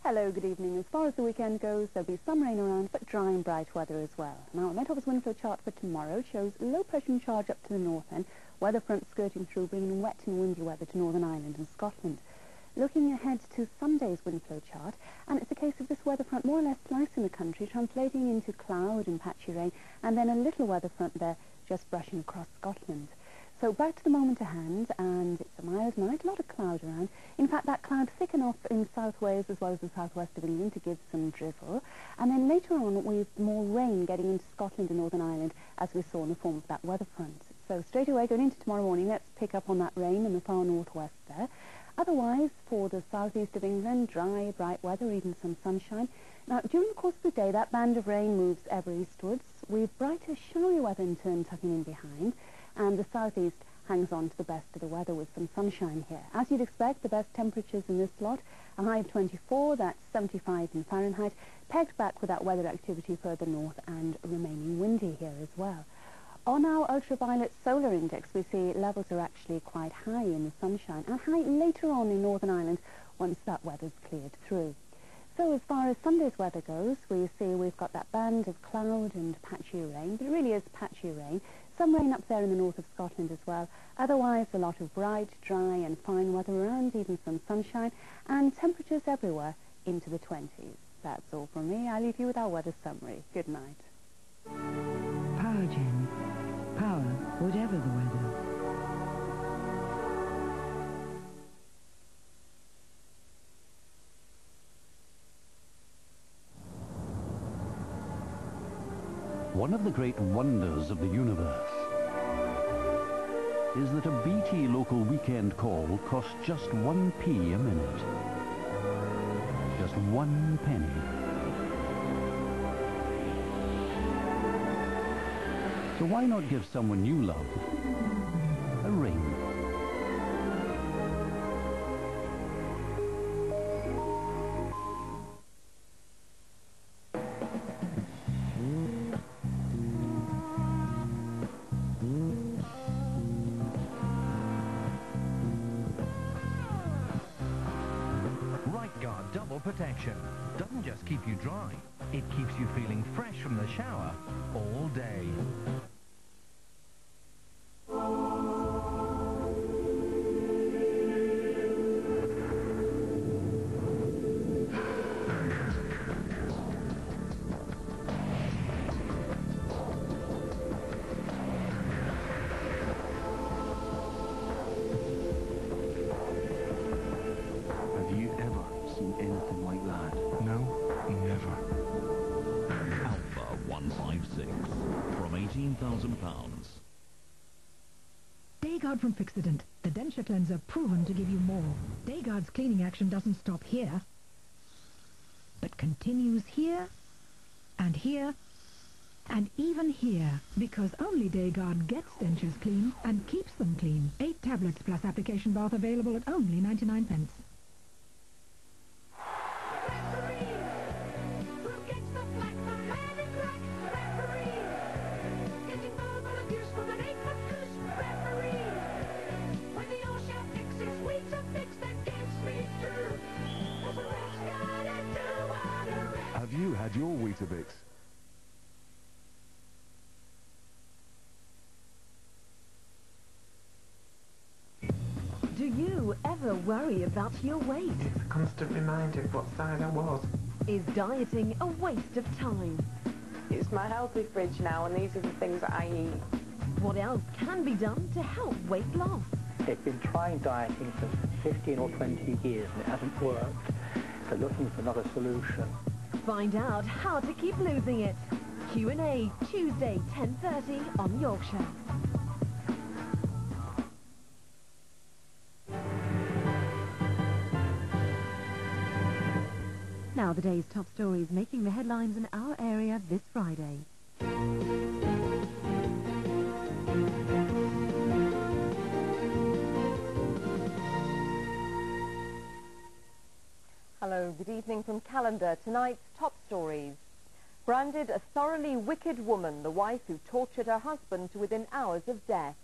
Hello, good evening. As far as the weekend goes, there'll be some rain around, but dry and bright weather as well. Now, our Met Office wind flow chart for tomorrow shows low pressure in charge up to the north end, weather front skirting through, bringing wet and windy weather to Northern Ireland and Scotland. Looking ahead to Sunday's wind flow chart, and it's a case of this weather front more or less slicing the country, translating into cloud and patchy rain, and then a little weather front there just brushing across Scotland. So back to the moment at hand, and it's a mild night, a lot of cloud around. In fact, that cloud thick enough in South Wales as well as the southwest of England to give some drizzle. And then later on, we've more rain getting into Scotland and Northern Ireland, as we saw in the form of that weather front. So straight away, going into tomorrow morning, let's pick up on that rain in the far northwest there. Otherwise, for the southeast of England, dry, bright weather, even some sunshine. Now, during the course of the day, that band of rain moves ever eastwards. We've brighter, showery weather in turn tucking in behind, and the southeast hangs on to the best of the weather with some sunshine here. As you'd expect, the best temperatures in this lot, a high of 24, that's 75 in Fahrenheit, pegged back with that weather activity further north and remaining windy here as well. On our ultraviolet solar index, we see levels are actually quite high in the sunshine, and high later on in Northern Ireland once that weather's cleared through. So as far as Sunday's weather goes, we see we've got that band of cloud and patchy rain, but it really is patchy rain. Some rain up there in the north of Scotland as well. Otherwise, a lot of bright, dry and fine weather around, even some sunshine, and temperatures everywhere into the 20s. That's all from me. I leave you with our weather summary. Good night. Power Gen. Power, whatever the weather. One of the great wonders of the universe is that a BT local weekend call costs just 1p a minute. Just 1 penny. So why not give someone you love a ring? Double protection doesn't just keep you dry, it keeps you feeling fresh from the shower all day. £1,000. Dayguard from Fixodent, the denture cleanser proven to give you more. Dayguard's cleaning action doesn't stop here, but continues here, and here, and even here, because only Dayguard gets dentures clean and keeps them clean. 8 tablets plus application bath available at only 99p. Have you had your Weetabix? Do you ever worry about your weight? It's a constant reminder of what size I was. Is dieting a waste of time? It's my healthy fridge now, and these are the things that I eat. What else can be done to help weight loss? They've been trying dieting for 15 or 20 years and it hasn't worked. They're looking for another solution. Find out how to keep losing it. Q&A, Tuesday, 10:30 on Yorkshire. Now the day's top stories making the headlines in our area this Friday. Hello, good evening from Calendar. Tonight's top stories. Branded a thoroughly wicked woman, the wife who tortured her husband to within hours of death.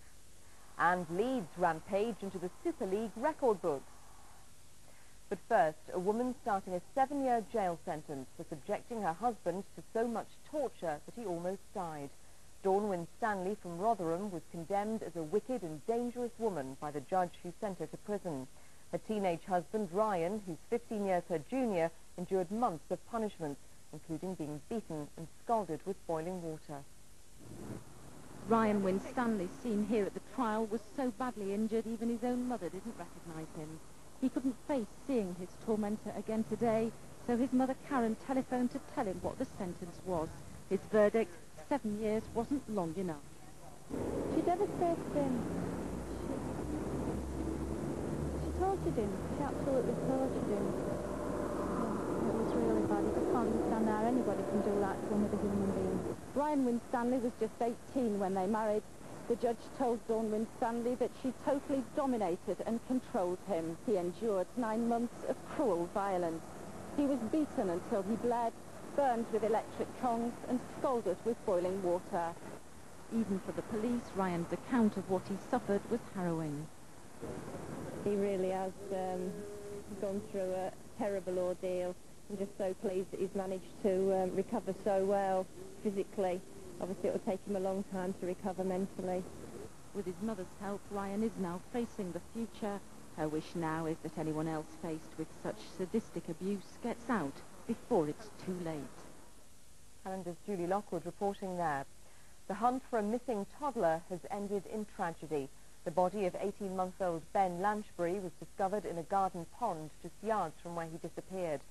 And Leeds rampage into the Super League record books. But first, a woman starting a 7-year jail sentence for subjecting her husband to so much torture that he almost died. Dawn Winstanley from Rotherham was condemned as a wicked and dangerous woman by the judge who sent her to prison. Her teenage husband, Ryan, who's 15 years her junior, endured months of punishment, including being beaten and scalded with boiling water. Ryan Winstanley, seen here at the trial, was so badly injured even his own mother didn't recognise him. He couldn't face seeing his tormentor again today, so his mother Karen telephoned to tell him what the sentence was. His verdict, 7 years wasn't long enough. She devastated him. She tortured him. She absolutely tortured him. Yeah, it was really bad. I can't understand how anybody can do that to another human being. Ryan Winstanley was just 18 when they married. The judge told Dawn Winstanley that she totally dominated and controlled him. He endured 9 months of cruel violence. He was beaten until he bled, burned with electric tongs and scalded with boiling water. Even for the police, Ryan's account of what he suffered was harrowing. He really has gone through a terrible ordeal. I'm just so pleased that he's managed to recover so well physically. Obviously, it will take him a long time to recover mentally. With his mother's help, Ryan is now facing the future. Her wish now is that anyone else faced with such sadistic abuse gets out before it's too late. Calendar's Julie Lockwood reporting there. The hunt for a missing toddler has ended in tragedy. The body of 18-month-old Ben Lanchbury was discovered in a garden pond just yards from where he disappeared.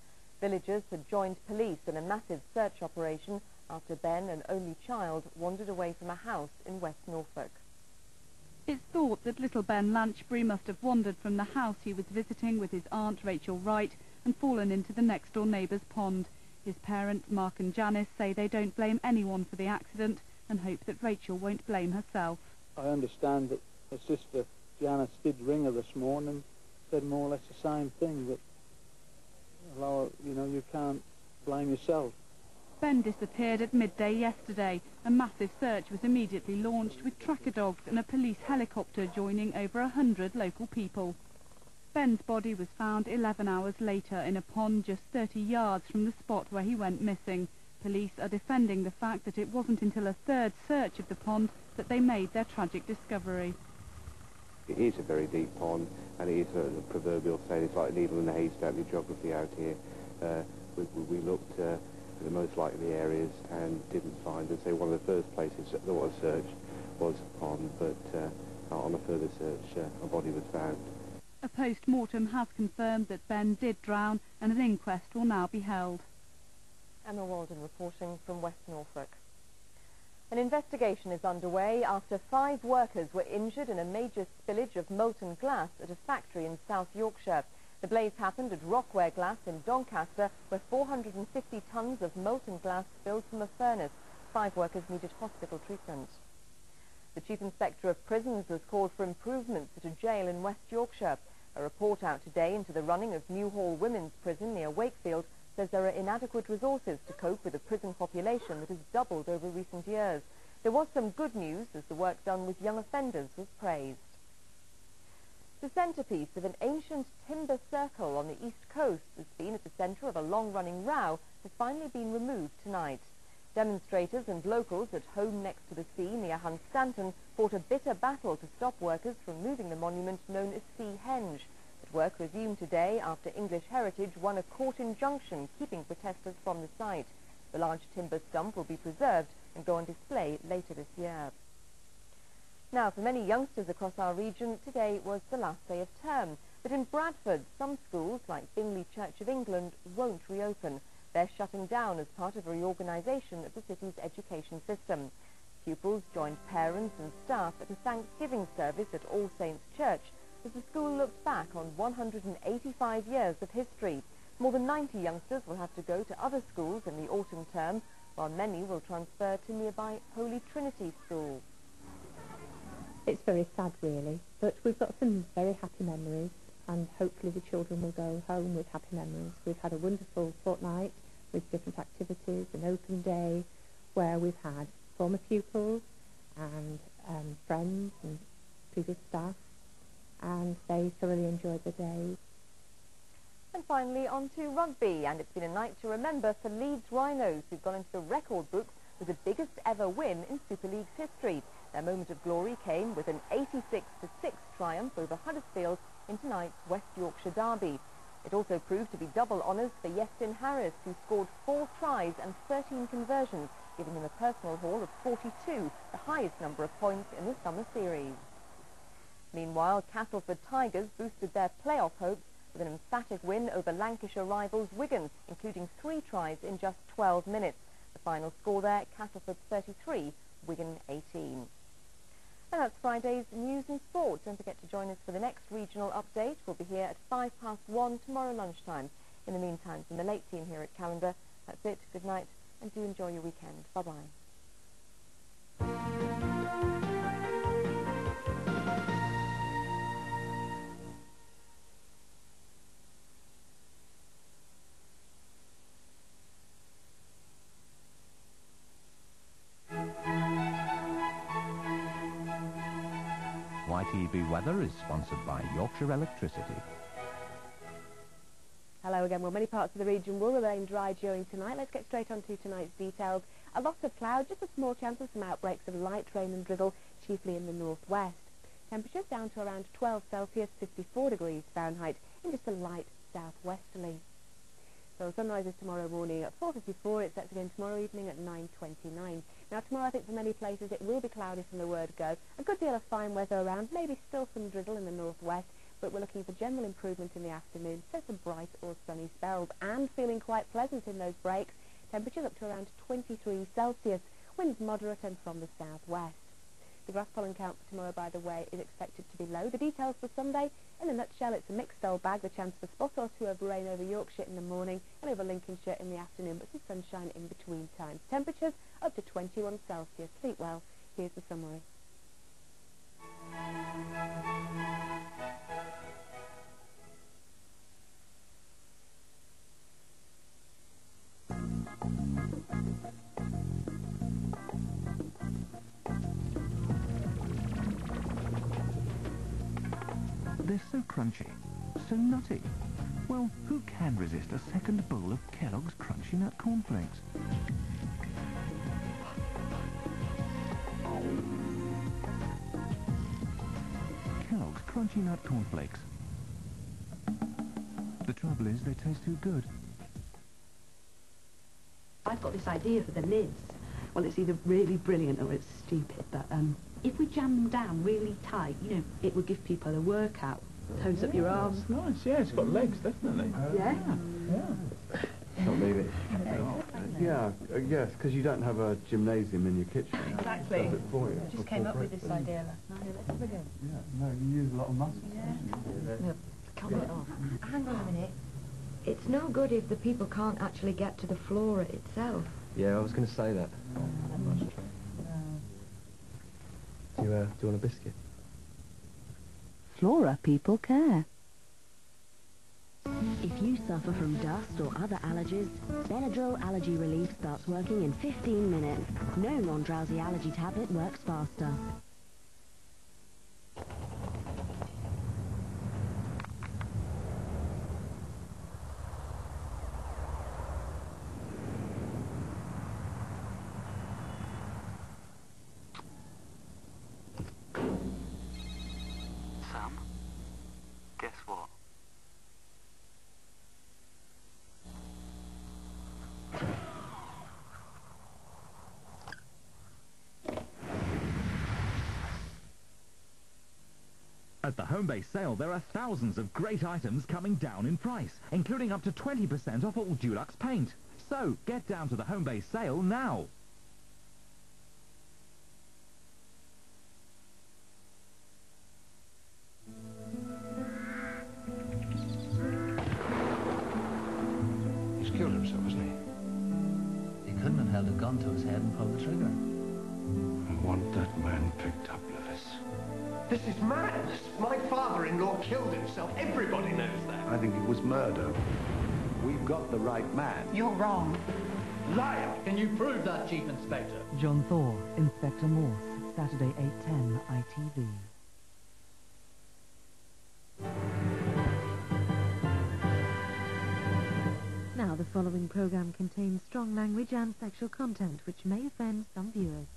Villagers had joined police in a massive search operation after Ben, an only child, wandered away from a house in West Norfolk. It's thought that little Ben Lanchbury must have wandered from the house he was visiting with his aunt Rachel Wright and fallen into the next-door neighbour's pond. His parents, Mark and Janice, say they don't blame anyone for the accident and hope that Rachel won't blame herself. I understand that her sister Janice did ring her this morning, said more or less the same thing, that, you know, you can't blame yourself. Ben disappeared at midday yesterday. A massive search was immediately launched with tracker dogs and a police helicopter joining over 100 local people. Ben's body was found 11 hours later in a pond just 30 yards from the spot where he went missing. Police are defending the fact that it wasn't until a third search of the pond that they made their tragic discovery. It is a very deep pond, and it is a proverbial saying, it's like a needle in a haystack, the geography out here. We looked at the most likely areas and didn't find, and say one of the first places that was searched was a pond, but on a further search a body was found. A post-mortem has confirmed that Ben did drown and an inquest will now be held. Emma Walden reporting from West Norfolk. An investigation is underway after 5 workers were injured in a major spillage of molten glass at a factory in South Yorkshire. The blaze happened at Rockware Glass in Doncaster, where 450 tons of molten glass spilled from a furnace. 5 workers needed hospital treatment. The Chief Inspector of Prisons has called for improvements at a jail in West Yorkshire. A report out today into the running of Newhall Women's Prison near Wakefield says there are inadequate resources to cope with a prison population that has doubled over recent years. There was some good news as the work done with young offenders was praised. The centrepiece of an ancient timber circle on the east coast that's been at the centre of a long-running row has finally been removed tonight. Demonstrators and locals at Home Next to the Sea near Hunstanton fought a bitter battle to stop workers from moving the monument known as Sea Henge. But work resumed today after English Heritage won a court injunction keeping protesters from the site. The large timber stump will be preserved and go on display later this year. Now, for many youngsters across our region, today was the last day of term. But in Bradford, some schools, like Bingley Church of England, won't reopen. They're shutting down as part of a reorganisation of the city's education system. Pupils joined parents and staff at a Thanksgiving service at All Saints Church as the school looked back on 185 years of history. More than 90 youngsters will have to go to other schools in the autumn term, while many will transfer to nearby Holy Trinity School. It's very sad, really, but we've got some very happy memories, and hopefully the children will go home with happy memories. We've had a wonderful fortnight with different activities, an open day, where we've had former pupils and friends and previous staff, and they thoroughly enjoyed the day. And finally, on to rugby, and it's been a night to remember for Leeds Rhinos, who've gone into the record books with the biggest ever win in Super League's history. Their moment of glory came with an 86-6 triumph over Huddersfield in tonight's West Yorkshire derby. It also proved to be double honours for Yestin Harris, who scored 4 tries and 13 conversions, giving him a personal haul of 42, the highest number of points in the summer series. Meanwhile, Castleford Tigers boosted their playoff hopes with an emphatic win over Lancashire rivals Wigan, including 3 tries in just 12 minutes. The final score there, Castleford 33, Wigan 18. And that's Friday's news and sport. Don't forget to join us for the next regional update. We'll be here at 1:05 tomorrow lunchtime. In the meantime, from the late team here at Calendar, that's it. Good night, and do enjoy your weekend. Bye-bye. ITV Weather is sponsored by Yorkshire Electricity. Hello again. Well, many parts of the region will remain dry during tonight. Let's get straight on to tonight's details. A lot of cloud, just a small chance of some outbreaks of light rain and drizzle, chiefly in the northwest. Temperatures down to around 12 Celsius, 54 degrees Fahrenheit, in just a light southwesterly. So sunrise is tomorrow morning at 4:54. It sets again tomorrow evening at 9:29. Now tomorrow, I think for many places it will be cloudy from the word go. A good deal of fine weather around, maybe still some drizzle in the northwest, but we're looking for general improvement in the afternoon, so some bright or sunny spells, and feeling quite pleasant in those breaks. Temperatures up to around 23 Celsius, winds moderate and from the southwest. The grass pollen count for tomorrow, by the way, is expected to be low. The details for Sunday, in a nutshell, it's a mixed old bag. The chance for a spot or two of rain over Yorkshire in the morning and over Lincolnshire in the afternoon, but some sunshine in between times. Temperatures up to 21 Celsius. Sleep well. Here's the summary. They're so crunchy, so nutty. Well, who can resist a second bowl of Kellogg's Crunchy Nut Cornflakes? Kellogg's Crunchy Nut Cornflakes. The trouble is, they taste too good. I've got this idea for the lids. Well, it's either really brilliant or it's stupid, but if we jam them down really tight, you know, it would give people a workout. Toes up your arms. Nice, yeah, it's got legs, definitely. Yeah. Yeah. Can't believe it. Yeah, yes, because you don't have a gymnasium in your kitchen. Exactly. Does it for you? Just came up with this idea last night. Let's have a go. Yeah, no, you use a lot of muscles. Yeah. No, cut it off. Hang on a minute. It's no good if the people can't actually get to the floor itself. Yeah, I was going to say that. Do you want a biscuit? Flora people care. If you suffer from dust or other allergies, Benadryl Allergy Relief starts working in 15 minutes. No non-drowsy allergy tablet works faster. Sam, guess what? At the home base sale, there are thousands of great items coming down in price, including up to 20% off all Dulux paint. So, get down to the home base sale now. He's killed himself, hasn't he? He couldn't have held a gun to his head and pulled the trigger. I want that man picked up, Lewis. This is madness. My father-in-law killed himself. Everybody knows that. I think it was murder. We've got the right man. You're wrong. Liar! Can you prove that, Chief Inspector? John Thor, Inspector Morse, Saturday 8:10 ITV. Now, the following programme contains strong language and sexual content which may offend some viewers.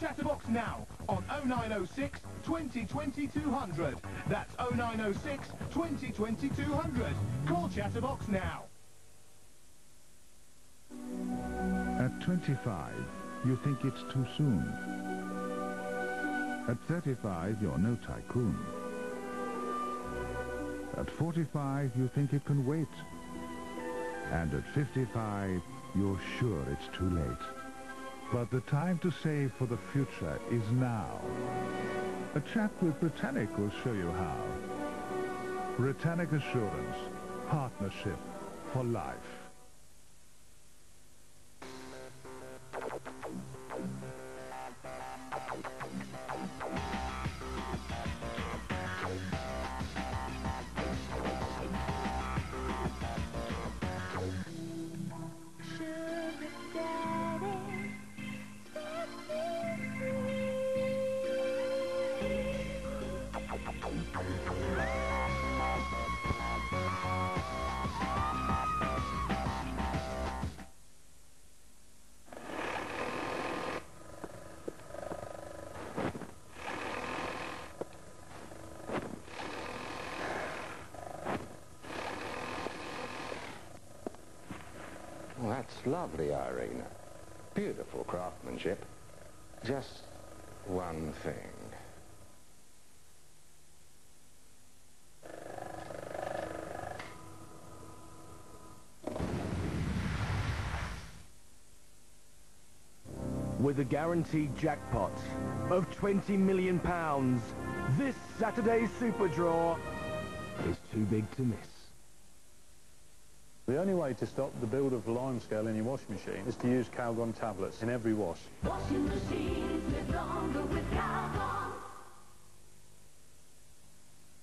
Chatterbox now on 0906 20 20 200. That's 0906 20 20 200. Call Chatterbox now. At 25, you think it's too soon. At 35, you're no tycoon. At 45, you think it can wait. And at 55, you're sure it's too late. But the time to save for the future is now. A chat with Britannic will show you how. Britannic Assurance. Partnership for life. Oh, that's lovely, Irene. Beautiful craftsmanship. Just one thing. With a guaranteed jackpot of £20 million, this Saturday's Super Draw is too big to miss. The only way to stop the build of limescale in your washing machine is to use Calgon tablets in every wash. Washing machines live longer with Calgon.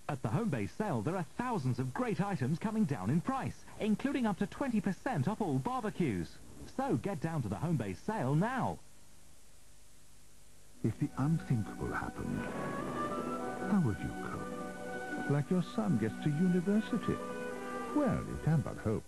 At the home-based sale, there are thousands of great items coming down in price, including up to 20% off all barbecues. So get down to the home-based sale now. If the unthinkable happened, how would you cope? Like your son gets to university? Well, you can but hope.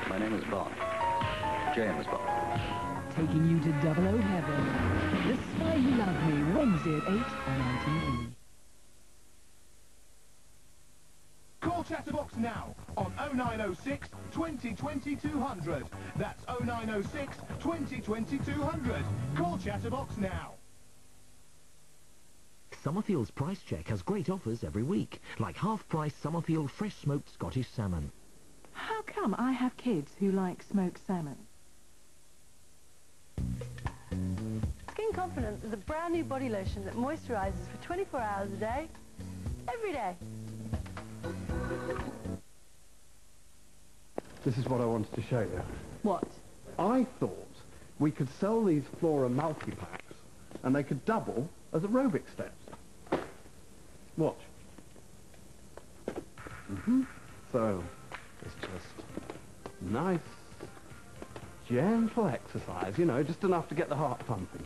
My name is Bond. James Bond. Taking you to 00 Heaven. The Spy Who Loved Me, Wednesday at 8 on ITV. Call Chatterbox now on 0906 2020 200. That's 0906 2020 200. Call Chatterbox now. Summerfield's Price Check has great offers every week, like half-price Summerfield fresh smoked Scottish salmon. How come I have kids who like smoked salmon? Skin Confidence is a brand new body lotion that moisturizes for 24 hours a day, every day. This is what I wanted to show you. What? I thought we could sell these Flora multi-packs and they could double as aerobic steps. Watch. So, it's just nice, gentle exercise, you know, just enough to get the heart pumping.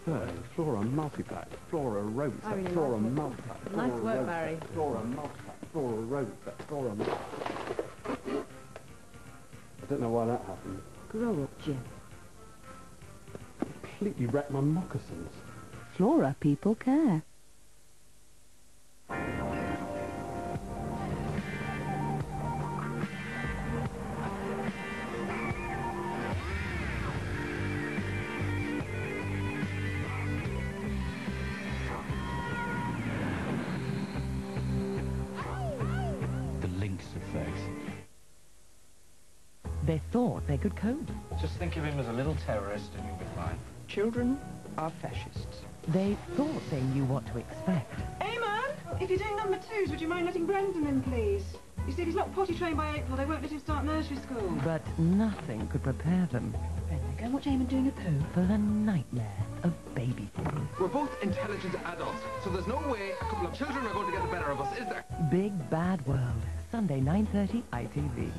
So, Flora multi-pack, Flora aerobic steps, really Flora like it. multi-pack, Nice work, Barry. Flora multi-pack, Flora aerobic steps, Flora multi-pack. I don't know why that happened. Grow up, Jim. Completely wrecked my moccasins. Flora people care. The Lynx effect. They thought they could code. Just think of him as a little terrorist and you'll be fine. Children are fascists. They thought they knew what to expect. Eamon, if you're doing number twos, would you mind letting Brendan in, please? You see, if he's not potty trained by April, they won't let him start nursery school. But nothing could prepare them Brendan, go and watch Eamon doing a poo. for the nightmare of babysitting. We're both intelligent adults, so there's no way a couple of children are going to get the better of us, is there? Big Bad World, Sunday 9:30 ITV.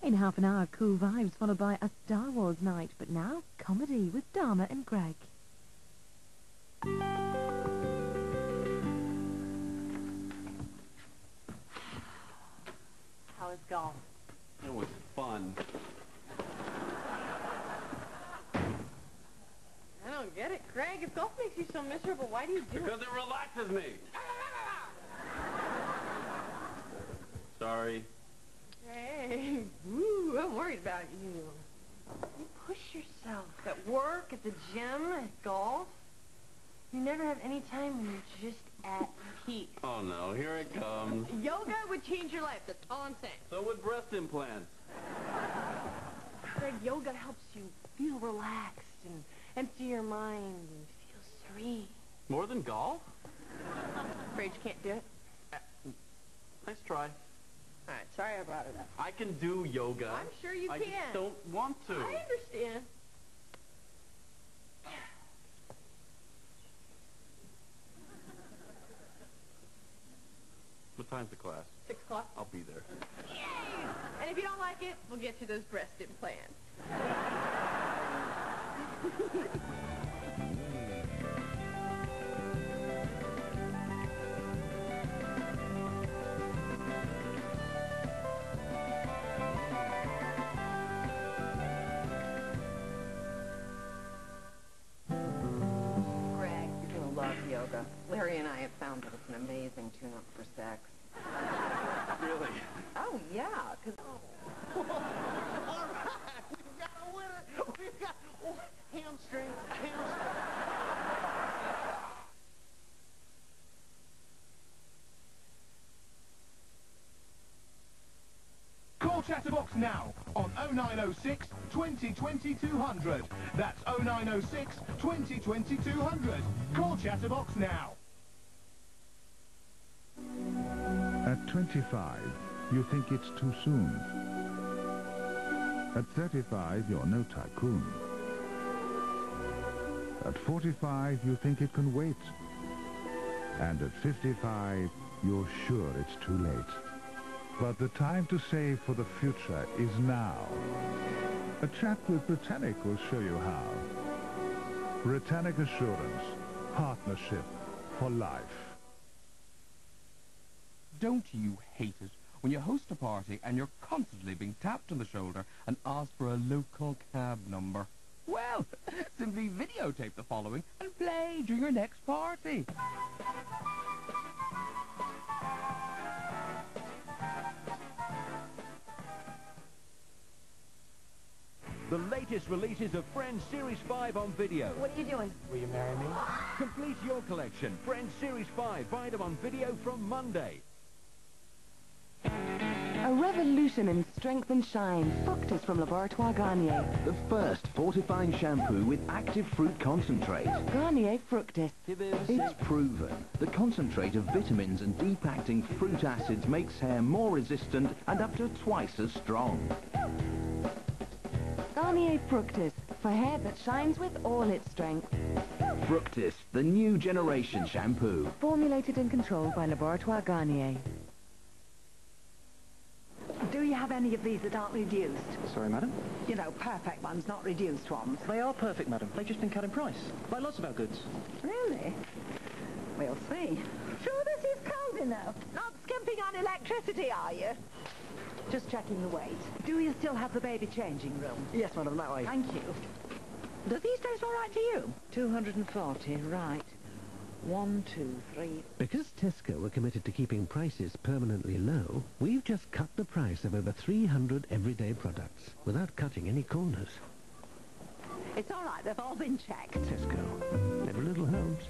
In half an hour, cool vibes followed by a Star Wars night. But now, comedy with Dahmer and Greg. How was golf? It was fun. I don't get it, Greg. If golf makes you so miserable, why do you do Because it relaxes me. Sorry. Hey, woo, I'm worried about you. You push yourself at work, at the gym, at golf. You never have any time when you're just at peace. Oh no, here it comes. Yoga would change your life. That's all I'm saying. So would breast implants. Greg, yoga helps you feel relaxed and empty your mind and feel serene. More than golf? Afraid you can't do it? Nice try. All right, sorry I brought it up. I can do yoga. I'm sure you I can. just don't want to. I understand. time's the class? 6 o'clock. I'll be there. Yay! And if you don't like it, we'll get you those breast implants. Greg, you're going to love yoga. Larry and I have found that it's an amazing tune-up for sex. Really? Oh, yeah, because... All right, we've got a winner. We've got hamstring. Call Chatterbox now on 0906 2020 200. That's 0906 2020 200. Call Chatterbox now. At 25, you think it's too soon. At 35, you're no tycoon. At 45, you think it can wait. And at 55, you're sure it's too late. But the time to save for the future is now. A chat with Britannic will show you how. Britannic Assurance. Partnership for life. Don't you hate it when you host a party and you're constantly being tapped on the shoulder and asked for a local cab number? Well, simply videotape the following and play during your next party. The latest releases of Friends Series 5 on video. What are you doing? Will you marry me? Complete your collection. Friends Series 5. Buy them on video from Monday. A revolution in strength and shine. Fructis from Laboratoire Garnier. The first fortifying shampoo with active fruit concentrate. Garnier Fructis. It's proven. The concentrate of vitamins and deep-acting fruit acids makes hair more resistant and up to twice as strong. Garnier Fructis. For hair that shines with all its strength. Fructis, the new generation shampoo. Formulated and controlled by Laboratoire Garnier. Do you have any of these that aren't reduced? Sorry, madam? You know, perfect ones, not reduced ones. They are perfect, madam. They've just been cut in price. Like lots of our goods. Really? We'll see. Sure this is cold enough? Not skimping on electricity, are you? Just checking the weight. Do you still have the baby changing room? Yes, madam, that way. Thank you. Do these taste all right to you? 240, right. 1, 2, 3... Because Tesco are committed to keeping prices permanently low, we've just cut the price of over 300 everyday products without cutting any corners. It's all right, they've all been checked. Tesco. Every little helps.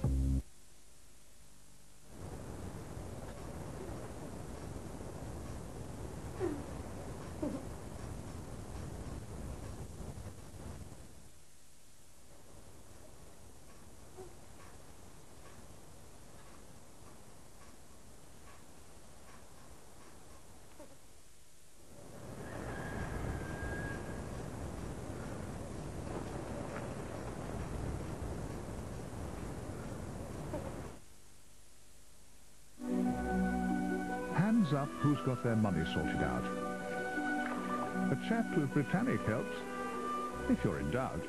Hands up who's got their money sorted out. A chat with Britannic helps, if you're in doubt.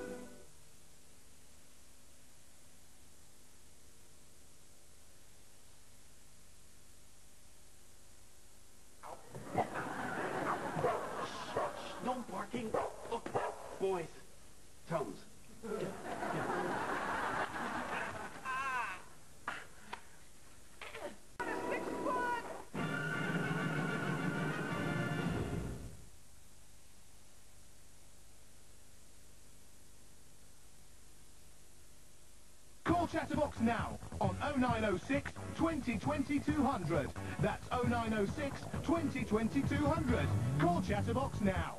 No barking. Oh, boys. Tones. Call Chatterbox now on 0906 2020 200. That's 0906 2020 200. Call Chatterbox now.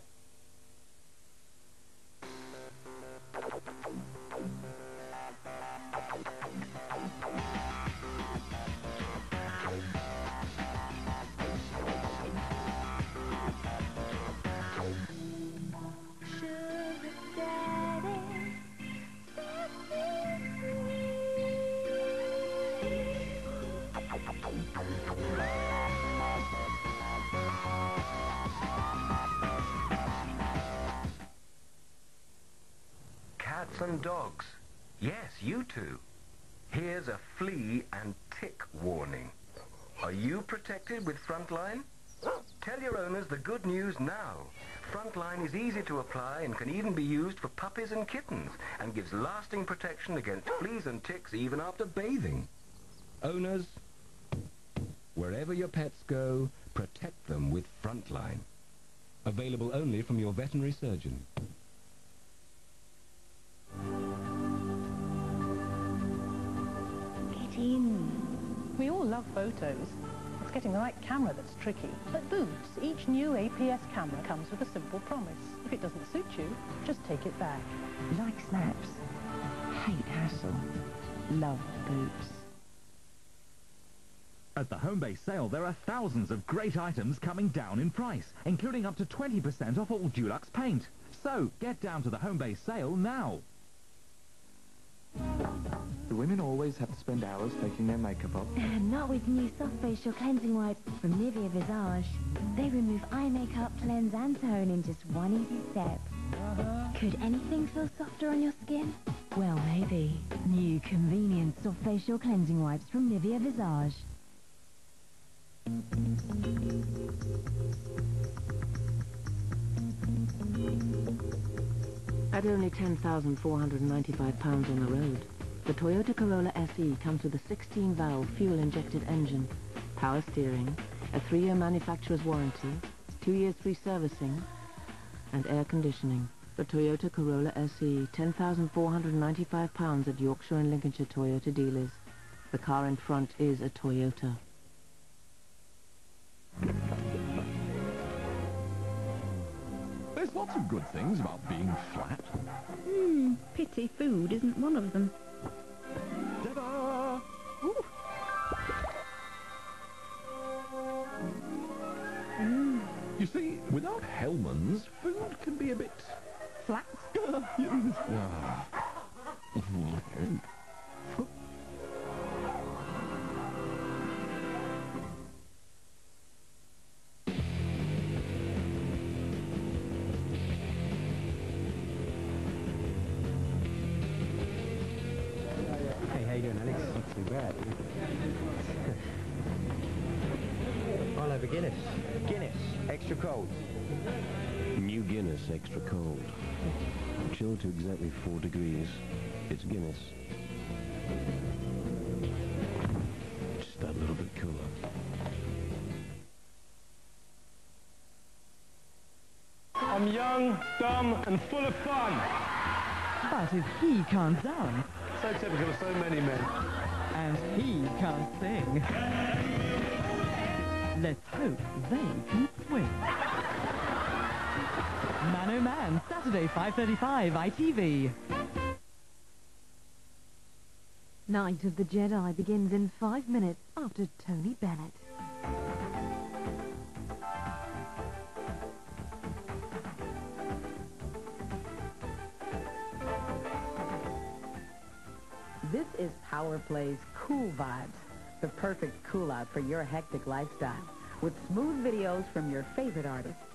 cats and dogs. Yes, you too. Here's a flea and tick warning. Are you protected with Frontline? Tell your owners the good news now. Frontline is easy to apply and can even be used for puppies and kittens and gives lasting protection against fleas and ticks even after bathing. Owners, wherever your pets go, protect them with Frontline. Available only from your veterinary surgeon. Get in. We all love photos. It's getting the right camera that's tricky. At Boots, each new APS camera comes with a simple promise. If it doesn't suit you, just take it back. Like snaps. Hate hassle. Love Boots. At the Home Base sale, there are thousands of great items coming down in price, including up to 20% off all Dulux paint. So, get down to the Home Base sale now. Do women always have to spend hours taking their makeup off? Not with new soft facial cleansing wipes from Nivea Visage. They remove eye makeup, cleanse and tone in just one easy step. Could anything feel softer on your skin? Well, maybe. New convenient soft facial cleansing wipes from Nivea Visage. At only £10,495 on the road, the Toyota Corolla SE comes with a 16-valve fuel-injected engine, power steering, a 3-year manufacturer's warranty, 2 years free servicing, and air conditioning. The Toyota Corolla SE, £10,495 at Yorkshire and Lincolnshire Toyota dealers. The car in front is a Toyota. There's lots of good things about being flat. Pity food isn't one of them. Ta-da! You see, without Hellman's, food can be a bit... Flat? Hey, how you doing, Alex? Not too bad. I'll have a Guinness. Guinness, extra cold. New Guinness, extra cold. Chilled to exactly 4 degrees. It's Guinness. Just that little bit cooler. I'm young, dumb, and full of fun. But if he can't dance, So typical of so many men. and he can't sing, let's hope they can swing. Man oh Man, Saturday 5:35 ITV. Night of the Jedi begins in 5 minutes after Tony Bennett. This is Power Play's Cool Vibes, the perfect cool out for your hectic lifestyle, with smooth videos from your favorite artists.